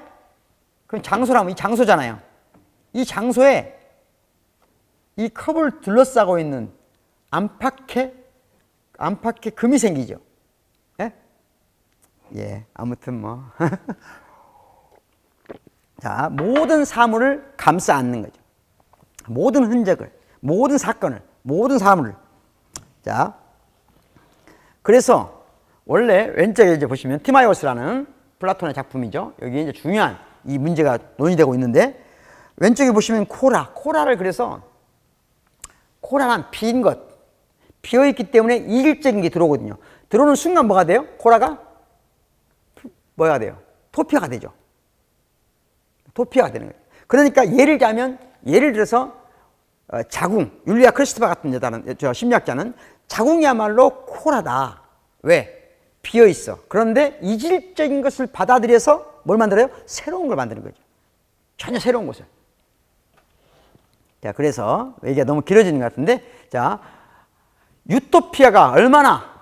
그럼 장소라면 이 장소잖아요. 이 장소에 이 컵을 둘러싸고 있는 안팎의 금이 생기죠. 예? 예, 아무튼 뭐. 자, 모든 사물을 감싸 안는 거죠. 모든 흔적을, 모든 사건을, 모든 사물을. 자, 그래서 원래 왼쪽에 이제 보시면 티마이오스라는 플라톤의 작품이죠. 여기 이제 중요한 이 문제가 논의되고 있는데 왼쪽에 보시면 코라를 그래서 코라는 빈 것, 비어있기 때문에 이질적인 게 들어오거든요. 들어오는 순간 뭐가 돼요? 코라가 뭐가 돼요? 토피아가 되죠. 토피아가 되는 거예요. 그러니까 예를 들어서 자궁, 율리아 크리스토바 같은 심리학자는 자궁이야말로 코라다. 왜? 비어있어. 그런데 이질적인 것을 받아들여서 뭘 만들어요? 새로운 걸 만드는 거죠. 전혀 새로운 것을. 자, 그래서 얘기가 너무 길어지는 것 같은데, 자, 유토피아가 얼마나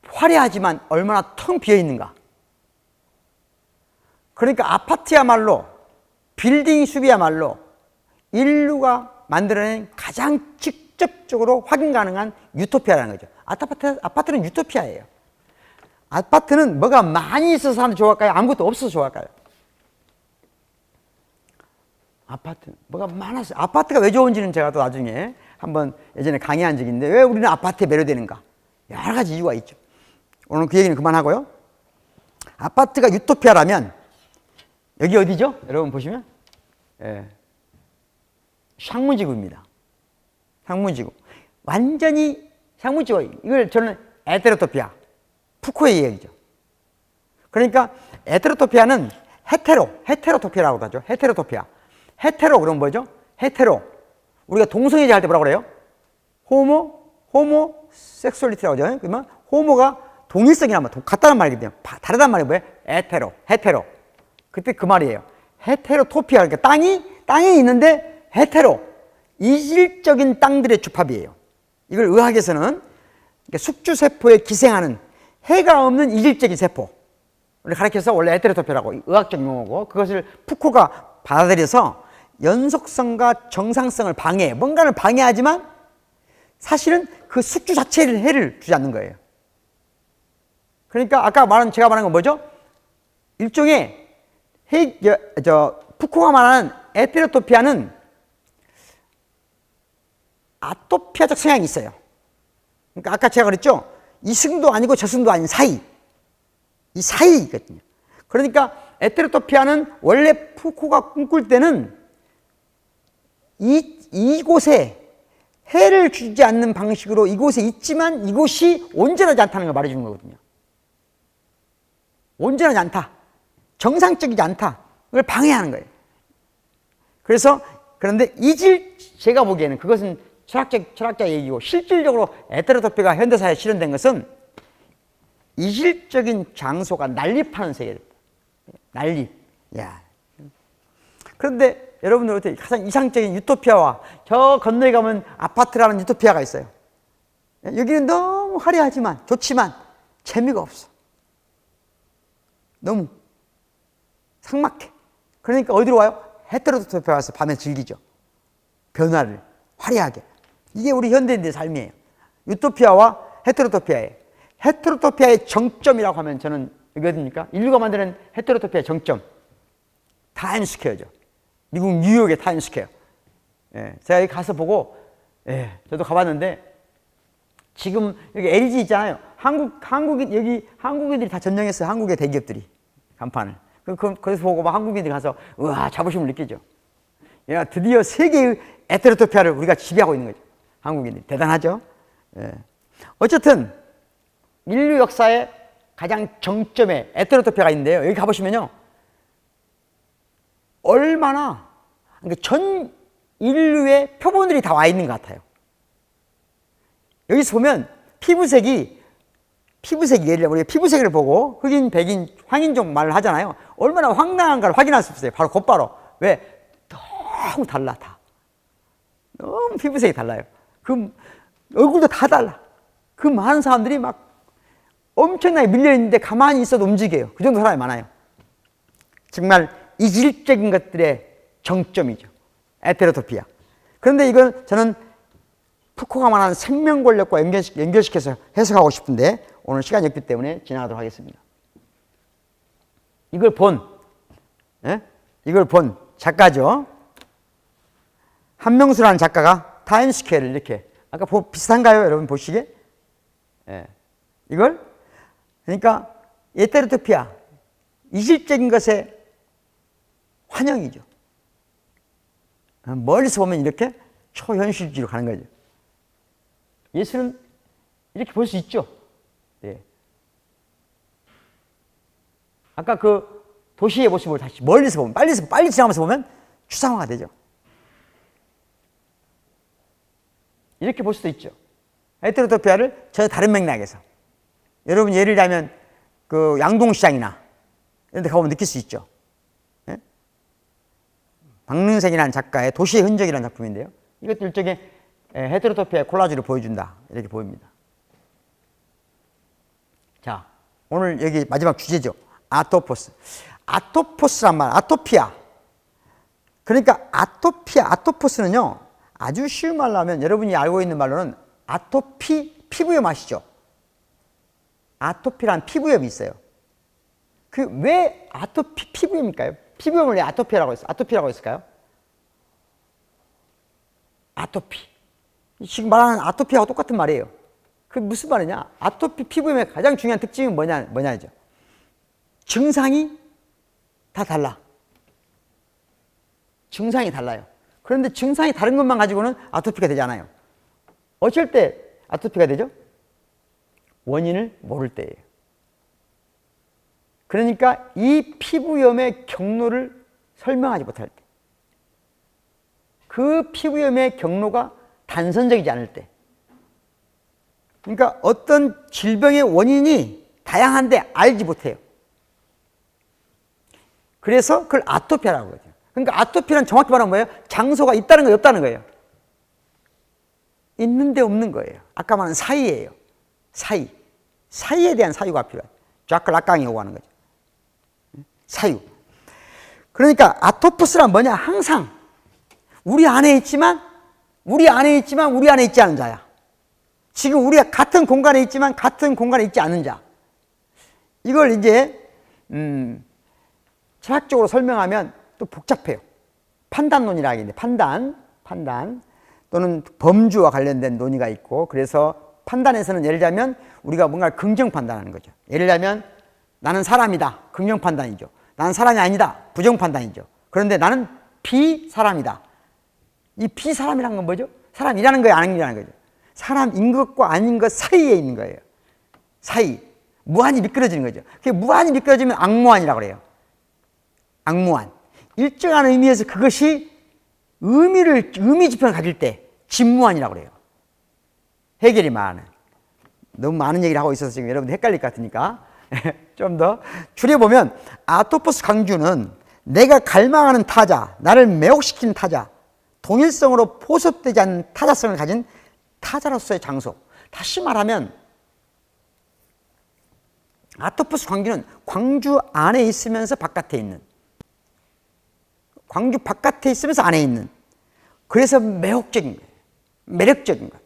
화려하지만 얼마나 텅 비어 있는가. 그러니까 아파트야말로, 빌딩 숲이야말로 인류가 만들어낸 가장 직접적으로 확인 가능한 유토피아라는 거죠. 아파트는 유토피아예요. 아파트는 뭐가 많이 있어서 사람들이 좋아할까요? 아무것도 없어서 좋아할까요? 아파트 뭐가 많아서. 아파트가 왜 좋은지는 제가 또 나중에 한번 예전에 강의한 적이 있는데 왜 우리는 아파트에 매료되는가? 여러 가지 이유가 있죠. 오늘 그 얘기는 그만하고요. 아파트가 유토피아라면 여기 어디죠? 여러분 보시면 예, 샹무지구입니다. 향무지고. 완전히 향무지고. 이걸 저는 에테로토피아. 푸코의 얘기죠. 그러니까 에테로토피아는 헤테로토피아라고 하죠. 헤테로토피아. 헤테로 그러면 뭐죠? 헤테로. 우리가 동성애자 할 때 뭐라고 그래요? 호모섹수얼리티라고 하죠. 그러면 호모가 동일성이란 말, 같다는 말이거든요. 다르다는 말이 뭐예요? 헤테로. 그때 그 말이에요. 헤테로토피아. 그러니까 땅이 있는데 헤테로. 이질적인 땅들의 주합이에요. 이걸 의학에서는 숙주세포에 기생하는 해가 없는 이질적인 세포를 가리켜서 원래 헤테로토피아라고 의학적 용어고, 그것을 푸코가 받아들여서 연속성과 정상성을 방해해. 뭔가를 방해하지만 사실은 그 숙주 자체를 해를 주지 않는 거예요. 그러니까 아까 제가 말한 건 뭐죠? 일종의 푸코가 말하는 에테로토피아는 아토피아적 성향이 있어요. 그러니까 아까 제가 그랬죠? 이승도 아니고 저승도 아닌 사이. 이 사이거든요. 그러니까 에테로토피아는 원래 푸코가 꿈꿀 때는 이곳에 해를 주지 않는 방식으로 이곳에 있지만 이곳이 온전하지 않다는 걸 말해주는 거거든요. 온전하지 않다. 정상적이지 않다. 그걸 방해하는 거예요. 그런데 제가 보기에는 그것은 철학자 얘기고, 실질적으로 에테로토피아가 현대사회에 실현된 것은 이질적인 장소가 난립하는 세계입니다. 난립. 야. 그런데 여러분들 어떻게 가장 이상적인 유토피아와 저 건너에 가면 아파트라는 유토피아가 있어요. 여기는 너무 화려하지만 좋지만 재미가 없어. 너무 삭막해. 그러니까 어디로 와요? 헤테로토피아 와서 밤에 즐기죠. 변화를 화려하게. 이게 우리 현대인들의 삶이에요. 유토피아와 헤테로토피아예요. 헤테로토피아의 정점이라고 하면 저는 이게 어딥니까? 인류가 만드는 헤테로토피아의 정점, 타임스퀘어죠. 미국 뉴욕의 타임스퀘어. 예, 제가 여기 가서 보고, 저도 가봤는데, 지금 여기 LG 있잖아요. 여기 한국인들이 다 점령했어요. 한국의 대기업들이 간판을. 그래서 보고 막 한국인들이 가서 우와, 자부심을 느끼죠. 야, 드디어 세계의 에테로토피아를 우리가 지배하고 있는 거죠. 한국인들이 대단하죠. 예. 어쨌든 인류 역사의 가장 정점에 에테로토피아가 있는데요. 여기 가보시면요, 얼마나, 그러니까 전 인류의 표본들이 다 와 있는 것 같아요. 여기서 보면 피부색이 예를 들어 우리가 피부색을 보고 흑인, 백인, 황인종 말을 하잖아요. 얼마나 황당한가를 확인할 수 있어요. 바로 곧바로. 왜? 너무 달라, 다. 너무 피부색이 달라요. 그 얼굴도 다 달라. 그 많은 사람들이 막 엄청나게 밀려있는데 가만히 있어도 움직여요. 그 정도 사람이 많아요. 정말 이질적인 것들의 정점이죠. 에테로토피아. 그런데 이건 저는 푸코가 말하는 생명 권력과 연결시켜서 해석하고 싶은데 오늘 시간이 없기 때문에 지나가도록 하겠습니다. 이걸 본 작가죠. 한명수라는 작가가 타임스퀘어를 이렇게, 아까 비슷한가요? 여러분 보시기에? 이걸, 그러니까 에테로토피아, 이질적인 것의 환영이죠. 멀리서 보면 이렇게 초현실주의로 가는 거죠. 예수는 이렇게 볼 수 있죠. 네. 아까 그 도시의 모습을 다시 멀리서 보면, 빨리 지나가면서 보면 추상화가 되죠. 이렇게 볼 수도 있죠. 에테로토피아를 전혀 다른 맥락에서. 여러분 예를 들면 그 양동시장이나 이런 데 가보면 느낄 수 있죠. 네? 박능생이라는 작가의 도시의 흔적이라는 작품인데요. 이것도 일종의 헤테로토피아의 콜라주를 보여준다, 이렇게 보입니다. 자, 오늘 여기 마지막 주제죠. 아토포스. 아토포스란 말, 아토피아. 그러니까 아토포스는요, 아주 쉬운 말로 하면 여러분이 알고 있는 말로는 피부염 아시죠? 아토피란 피부염이 있어요. 그 왜 피부염일까요? 피부염을 왜 아토피라고 했을까요? 아토피. 지금 말하는 아토피하고 똑같은 말이에요. 그 무슨 말이냐? 아토피 피부염의 가장 중요한 특징이 뭐냐죠? 증상이 다 달라. 증상이 달라요. 그런데 증상이 다른 것만 가지고는 아토피가 되지 않아요. 어쩔 때 아토피가 되죠? 원인을 모를 때예요. 그러니까 이 피부염의 경로를 설명하지 못할 때, 그 피부염의 경로가 단선적이지 않을 때, 그러니까 어떤 질병의 원인이 다양한데 알지 못해요. 그래서 그걸 아토피라고 하죠. 그러니까 아토피는 정확히 말하면 뭐예요? 장소가 있다는 거예요, 없다는 거예요? 있는데 없는 거예요. 아까 말한 사이예요. 사이에 대한 사유가 필요해요. 좌클락강이 오고 하는 거죠. 사유. 그러니까 아토포스란 뭐냐? 항상 우리 안에 있지만 우리 안에 있지 않은 자야. 지금 우리가 같은 공간에 있지만 같은 공간에 있지 않은 자. 이걸 이제 철학적으로 설명하면 또 복잡해요. 판단론이라고 하는데 판단 또는 범주와 관련된 논의가 있고, 그래서 판단에서는 예를 들자면 우리가 뭔가 긍정 판단하는 거죠. 예를 들자면 나는 사람이다. 긍정 판단이죠. 나는 사람이 아니다. 부정 판단이죠. 그런데 나는 비사람이다. 이 비사람이란 건 뭐죠? 사람이라는 거예요, 아니라는 거죠? 사람인 것과 아닌 것 사이에 있는 거예요. 사이. 무한히 미끄러지는 거죠. 그게 무한히 미끄러지면 악무한이라고 그래요. 악무한. 일정한 의미에서 그것이 의미 지평을 가질 때 진무한이라고 그래요. 해결이 많은. 너무 많은 얘기를 하고 있어서 지금 여러분들 헷갈릴 것 같으니까 좀 더 줄여보면, 아토포스 강주는 내가 갈망하는 타자, 나를 매혹시키는 타자, 동일성으로 포섭되지 않는 타자성을 가진 타자로서의 장소. 다시 말하면 아토포스 광주는 광주 안에 있으면서 바깥에 있는, 광주 바깥에 있으면서 안에 있는, 그래서 매혹적인 거예요. 매력적인 거예요.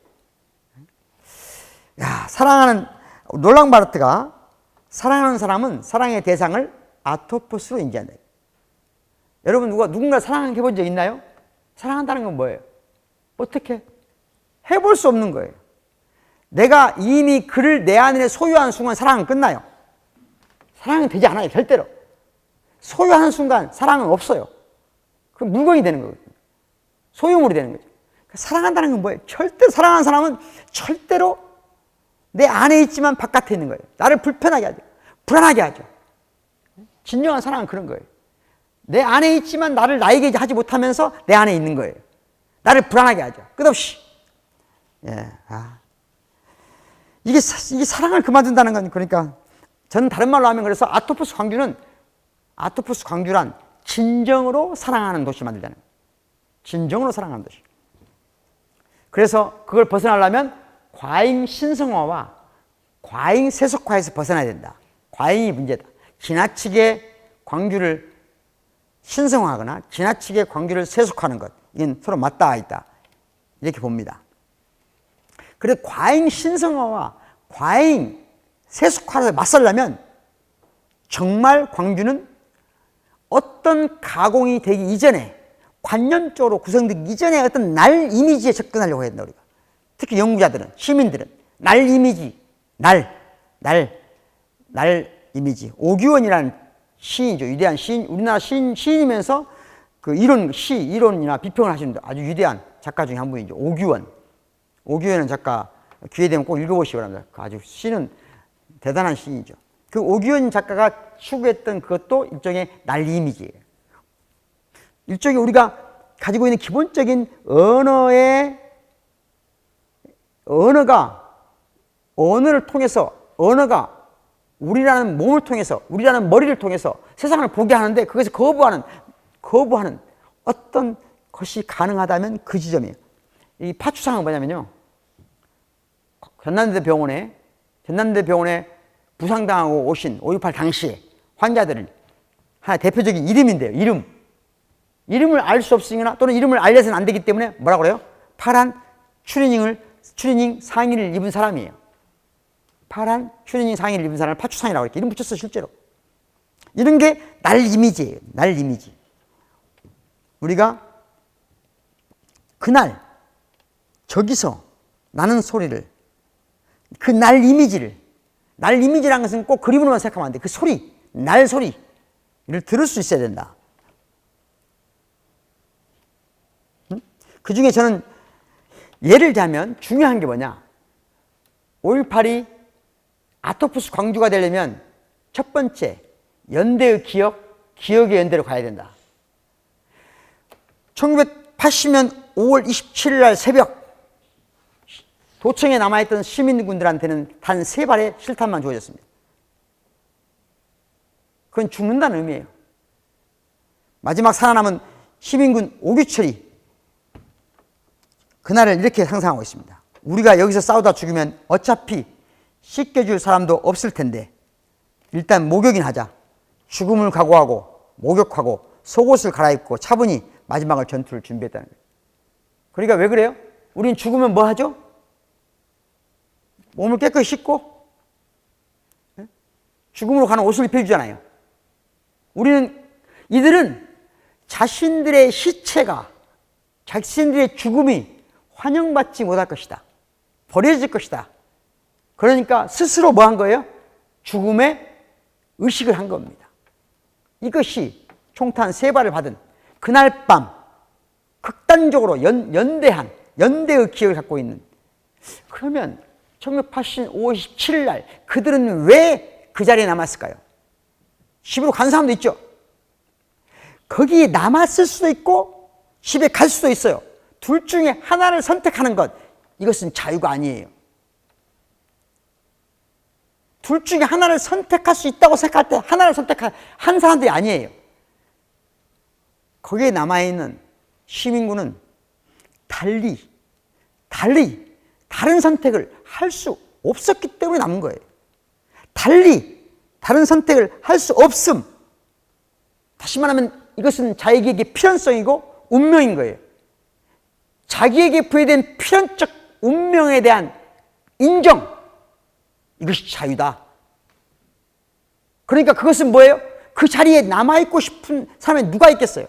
야, 사랑하는 롤랑 바르트가 사랑하는 사람은 사랑의 대상을 아토포스로 인지한다. 여러분 누군가 사랑해 본 적 있나요? 사랑한다는 건 뭐예요? 어떻게? 해볼 수 없는 거예요. 내가 이미 그를 내 안에 소유한 순간 사랑은 끝나요. 사랑은 되지 않아요, 절대로. 소유하는 순간 사랑은 없어요. 그 물건이 되는 거거든요. 소유물이 되는 거죠. 사랑한다는 건 뭐예요? 절대 사랑하는 사람은 절대로 내 안에 있지만 바깥에 있는 거예요. 나를 불편하게 하죠. 불안하게 하죠. 진정한 사랑은 그런 거예요. 내 안에 있지만 나를 나에게 하지 못하면서 내 안에 있는 거예요. 나를 불안하게 하죠. 끝없이. 예. 이게 사랑을 그만둔다는 건, 그러니까 저는 다른 말로 하면, 그래서 아토포스 광주란 진정으로 사랑하는 도시 만들자는 거예요. 진정으로 사랑하는 도시. 그래서 그걸 벗어나려면 과잉 신성화와 과잉 세속화에서 벗어나야 된다. 과잉이 문제다. 지나치게 광주를 신성화하거나 지나치게 광주를 세속화하는 것, 이건 서로 맞닿아 있다, 이렇게 봅니다. 그래서 과잉 신성화와 과잉 세속화를 맞서려면 정말 광주는 어떤 가공이 되기 이전에, 관념적으로 구성되기 이전에 어떤 날 이미지에 접근하려고 한다, 우리가. 특히 연구자들은, 시민들은 날 이미지, 날 이미지. 오규원이라는 시인이죠. 위대한 시인, 우리나라 시인이면서 그 이론이나 비평을 하시는 아주 위대한 작가 중에 한 분이죠. 오규원은 작가 기회 되면 꼭 읽어보시기 바랍니다. 아주 시는 대단한 시인이죠. 그 오규원 작가가 추구했던 그것도 일종의 날 이미지예요. 일종의 우리가 가지고 있는 기본적인 언어를 통해서, 언어가 우리라는 몸을 통해서, 우리라는 머리를 통해서 세상을 보게 하는데, 그것을 거부하는 어떤 것이 가능하다면 그 지점이에요. 이 파추상은 뭐냐면요, 전남대 병원에 부상당하고 오신 5.18 당시에 환자들을 하나 대표적인 이름인데요. 이름을 알 수 없으니까, 또는 이름을 알려서는 안 되기 때문에 뭐라고 그래요? 파란 추리닝 상의를 입은 사람이에요. 파란 추리닝 상의를 입은 사람을 파추상이라고 이렇게 이름 붙였어, 실제로. 이런 게 날 이미지예요. 날 이미지. 우리가 그날 저기서 나는 소리를, 그 날 이미지라는 것은 꼭 그림으로만 생각하면 안 돼. 그 소리, 날 소리를 들을 수 있어야 된다. 그 중에 저는 예를 들자면 중요한 게 뭐냐? 5.18이 아토포스 광주가 되려면 첫 번째, 연대의 기억의 연대로 가야 된다. 1980년 5월 27일 날 새벽, 도청에 남아있던 시민군들한테는 단 3발의 실탄만 주어졌습니다. 그건 죽는다는 의미예요. 마지막 살아남은 시민군 오규철이 그날을 이렇게 상상하고 있습니다. 우리가 여기서 싸우다 죽으면 어차피 씻겨줄 사람도 없을 텐데 일단 목욕이나 하자. 죽음을 각오하고 목욕하고 속옷을 갈아입고 차분히 마지막을 전투를 준비했다는 거예요. 그러니까 왜 그래요? 우린 죽으면 뭐 하죠? 몸을 깨끗이 씻고 죽음으로 가는 옷을 입혀주잖아요. 이들은 자신들의 시체가, 자신들의 죽음이 환영받지 못할 것이다. 버려질 것이다. 그러니까 스스로 뭐 한 거예요? 죽음의 의식을 한 겁니다. 이것이 총탄 3발을 받은 그날 밤 극단적으로 연대의 기억을 갖고 있는, 그러면 1980년 5월 17일 날 그들은 왜 그 자리에 남았을까요? 집으로 간 사람도 있죠. 거기에 남았을 수도 있고 집에 갈 수도 있어요. 둘 중에 하나를 선택하는 것, 이것은 자유가 아니에요. 둘 중에 하나를 선택할 수 있다고 생각할 때 하나를 선택한 사람들이 아니에요. 거기에 남아있는 시민군은 달리 다른 선택을 할 수 없었기 때문에 남은 거예요. 달리 다른 선택을 할 수 없음. 다시 말하면 이것은 자기에게 필연성이고 운명인 거예요. 자기에게 부여된 필연적 운명에 대한 인정, 이것이 자유다. 그러니까 그것은 뭐예요? 그 자리에 남아있고 싶은 사람이 누가 있겠어요?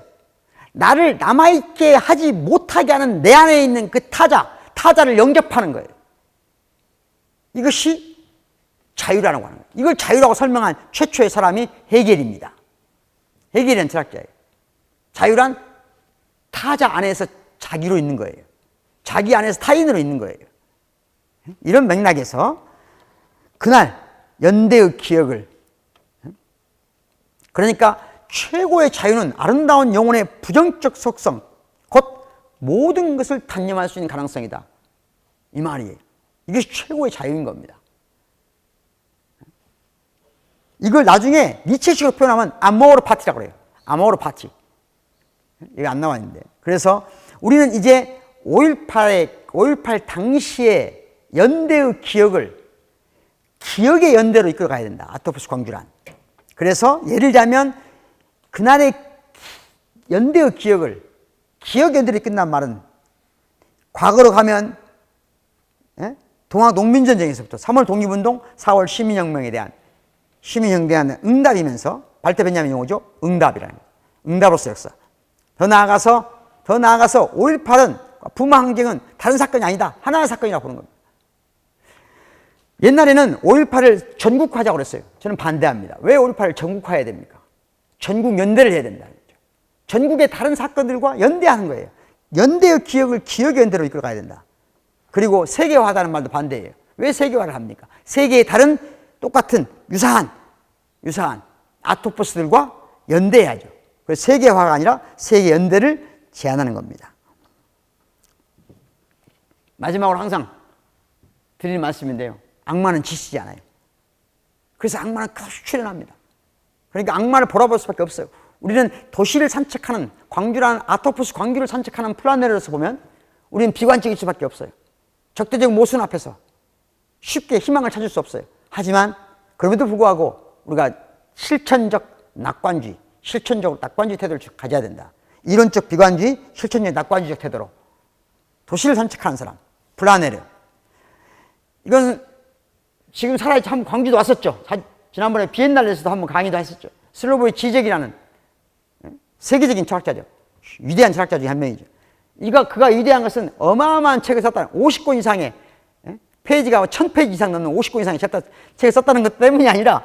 나를 남아있게 하지 못하게 하는 내 안에 있는 그 타자를 영접하는 거예요. 이것이 자유라고 하는 거예요. 이걸 자유라고 설명한 최초의 사람이 헤겔입니다. 헤겔이라는 철학자예요. 자유란 타자 안에서 자기로 있는 거예요. 자기 안에서 타인으로 있는 거예요. 이런 맥락에서 그날 연대의 기억을, 그러니까 최고의 자유는 아름다운 영혼의 부정적 속성, 곧 모든 것을 단념할 수 있는 가능성이다. 이 말이에요. 이것이 최고의 자유인 겁니다. 이걸 나중에 니체식으로 표현하면 아모르 파티라고 그래요. 아모르 파티. 이게 안 나와 있는데. 그래서 우리는 이제 5.18 당시의 연대의 기억의 연대로 이끌어 가야 된다. 아토포스 광주란. 그래서 예를 들자면 그날의 연대의 기억 연대로 끝난 말은 과거로 가면 동학 농민전쟁에서부터 3월 독립운동, 4월 시민혁명에 대한 응답이면서 발터 베냐민 용어죠. 응답이라는 거예요. 응답으로서 역사. 더 나아가서 5.18은 부마 항쟁은 다른 사건이 아니다. 하나의 사건이라고 보는 겁니다. 옛날에는 5.18을 전국화하자고 그랬어요. 저는 반대합니다. 왜 5.18을 전국화해야 됩니까? 전국 연대를 해야 된다. 전국의 다른 사건들과 연대하는 거예요. 연대의 기억을 기억의 연대로 이끌어 가야 된다. 그리고 세계화하다는 말도 반대예요. 왜 세계화를 합니까? 세계의 다른 똑같은 유사한 아토포스들과 연대해야죠. 그래서 세계화가 아니라 세계 연대를 제안하는 겁니다. 마지막으로 항상 드리는 말씀인데요. 악마는 지시지 않아요. 그래서 악마는 계속 출현합니다. 그러니까 악마를 보라볼 수밖에 없어요. 우리는 도시를 산책하는 아토포스 광주를 산책하는 플라네르에서 보면 우리는 비관적일 수밖에 없어요. 적대적 모순 앞에서 쉽게 희망을 찾을 수 없어요. 하지만 그럼에도 불구하고 우리가 실천적으로 낙관주의 태도를 가져야 된다. 이론적 비관주의, 실천적 낙관주의적 태도로 도시를 산책하는 사람, 플라네르. 이건 지금 살아있지, 한번 광주도 왔었죠. 지난번에 비엔날레에서도 한번 강의도 했었죠. 슬로보이 지적이라는 세계적인 철학자죠. 위대한 철학자 중에 한 명이죠. 그가 위대한 것은 어마어마한 책을 썼다는, 50권 이상의, 페이지가 1000페이지 이상 넘는 50권 이상의 책을 썼다는 것 때문이 아니라,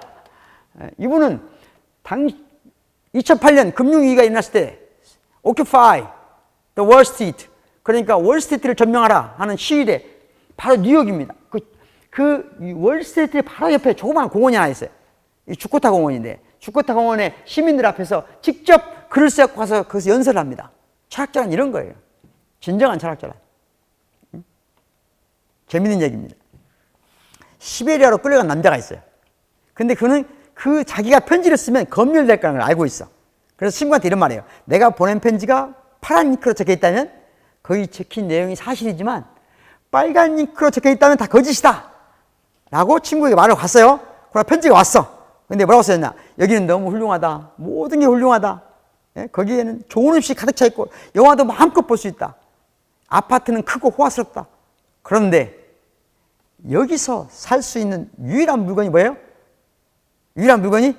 이분은 2008년 금융위기가 일어났을 때 Occupy the Wall Street, 그러니까 월스트리트를 점령하라 하는 시위대, 바로 뉴욕입니다. 그 월스트리트 바로 옆에 조그마한 공원이 하나 있어요. 이 주코타 공원인데, 주코타 공원에 시민들 앞에서 직접 글을 써갖고 가서 거기서 연설을 합니다. 철학자란 이런 거예요. 진정한 철학자란. 재밌는 얘기입니다. 시베리아로 끌려간 남자가 있어요. 근데 그는 그 자기가 편지를 쓰면 검열될 거라는 걸 알고 있어. 그래서 친구한테 이런 말이에요. 내가 보낸 편지가 파란 잉크로 적혀 있다면 거기 적힌 내용이 사실이지만 빨간 잉크로 적혀 있다면 다 거짓이다 라고 친구에게 말을 갔어요. 그러나 편지가 왔어. 근데 뭐라고 써있나? 여기는 너무 훌륭하다. 모든 게 훌륭하다. 예? 거기에는 좋은 음식이 가득 차 있고 영화도 마음껏 볼 수 있다. 아파트는 크고 호화스럽다. 그런데 여기서 살 수 있는 유일한 물건이 뭐예요? 유일한 물건이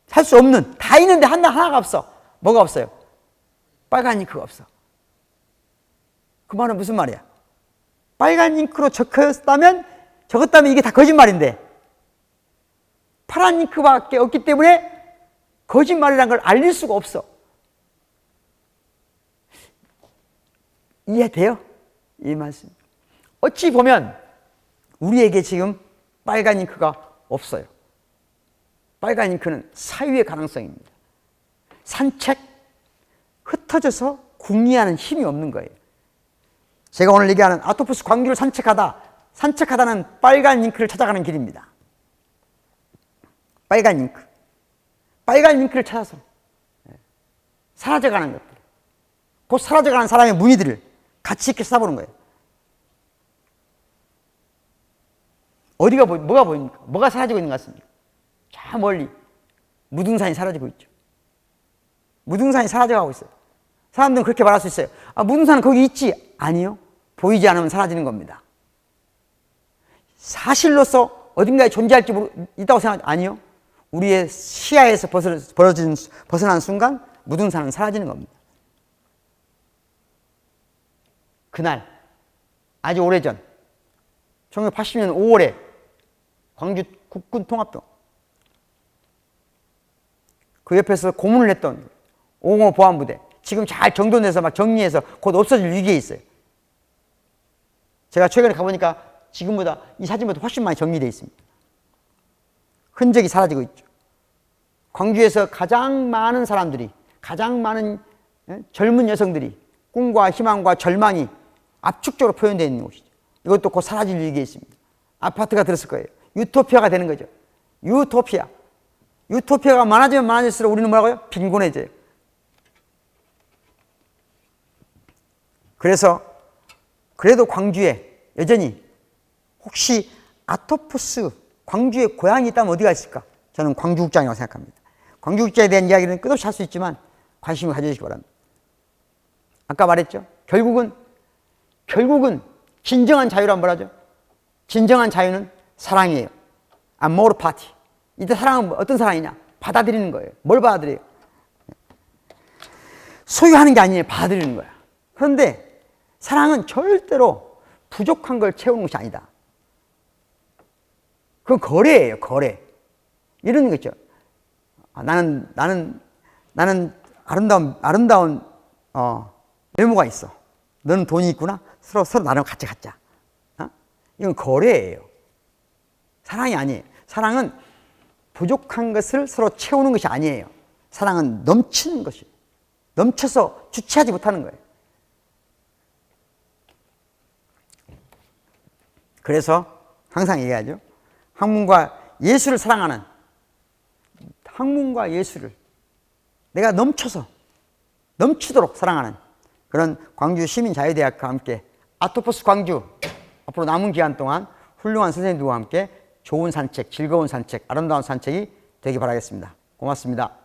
살 수 없는, 다 있는데 하나가 없어. 뭐가 없어요? 빨간 잉크가 없어. 그 말은 무슨 말이야? 빨간 잉크로 적었다면 이게 다 거짓말인데 파란 잉크밖에 없기 때문에 거짓말이라는 걸 알릴 수가 없어. 이해돼요? 이 말씀. 어찌 보면 우리에게 지금 빨간 잉크가 없어요. 빨간 잉크는 사유의 가능성입니다. 산책, 흩어져서 궁리하는 힘이 없는 거예요. 제가 오늘 얘기하는 아토포스 광교를 산책하다는 빨간 잉크를 찾아가는 길입니다. 빨간 잉크를 찾아서 사라져가는 것들, 곧 사라져가는 사람의 무늬들을 같이 이렇게 써보는 거예요. 뭐가 보입니까? 뭐가 사라지고 있는 것 같습니까? 저 멀리 무등산이 사라지고 있죠. 무등산이 사라져가고 있어요. 사람들은 그렇게 말할 수 있어요. 무등산은 거기 있지. 아니요. 보이지 않으면 사라지는 겁니다. 사실로서 어딘가에 존재할지 있다고 생각하죠. 아니요. 우리의 시야에서 벗어난 순간 무등산은 사라지는 겁니다. 그날 아주 오래전 1980년 5월에 광주 국군통합동 그 옆에서 고문을 했던 505 보안부대, 지금 잘 정돈돼서 막 정리해서 곧 없어질 위기에 있어요. 제가 최근에 가보니까 지금보다 이 사진보다 훨씬 많이 정리되어 있습니다. 흔적이 사라지고 있죠. 광주에서 가장 많은 사람들이, 가장 많은 젊은 여성들이 꿈과 희망과 절망이 압축적으로 표현되어 있는 곳이죠. 이것도 곧 사라질 위기에 있습니다. 아파트가 들었을 거예요. 유토피아가 되는 거죠. 유토피아가 많아지면 많아질수록 우리는 뭐라고요? 빈곤해져요. 그래도 광주에 여전히 혹시 아토포스 광주에 고향이 있다면 어디가 있을까? 저는 광주국장이라고 생각합니다. 광주국장에 대한 이야기는 끝없이 할 수 있지만 관심을 가져주시기 바랍니다. 아까 말했죠. 결국은 진정한 자유란 뭐라죠? 진정한 자유는 사랑이에요. 아모르 파티. 이때 사랑은 어떤 사랑이냐? 받아들이는 거예요. 뭘 받아들여요? 소유하는 게 아니에요. 받아들이는 거야. 그런데 사랑은 절대로 부족한 걸 채우는 것이 아니다. 그건 거래예요. 거래. 이런 거 있죠. 나는 아름다운 외모가 있어. 너는 돈이 있구나. 서로 나랑 같이 갖자. 이건 거래예요. 사랑이 아니에요. 사랑은 부족한 것을 서로 채우는 것이 아니에요. 사랑은 넘치는 것이에요. 넘쳐서 주체하지 못하는 거예요. 그래서 항상 얘기하죠. 학문과 예술을 사랑하는, 학문과 예술을 내가 넘치도록 사랑하는 그런 광주 시민자유대학과 함께 아토포스 광주 앞으로 남은 기간 동안 훌륭한 선생님들과 함께 좋은 산책, 즐거운 산책, 아름다운 산책이 되기 바라겠습니다. 고맙습니다.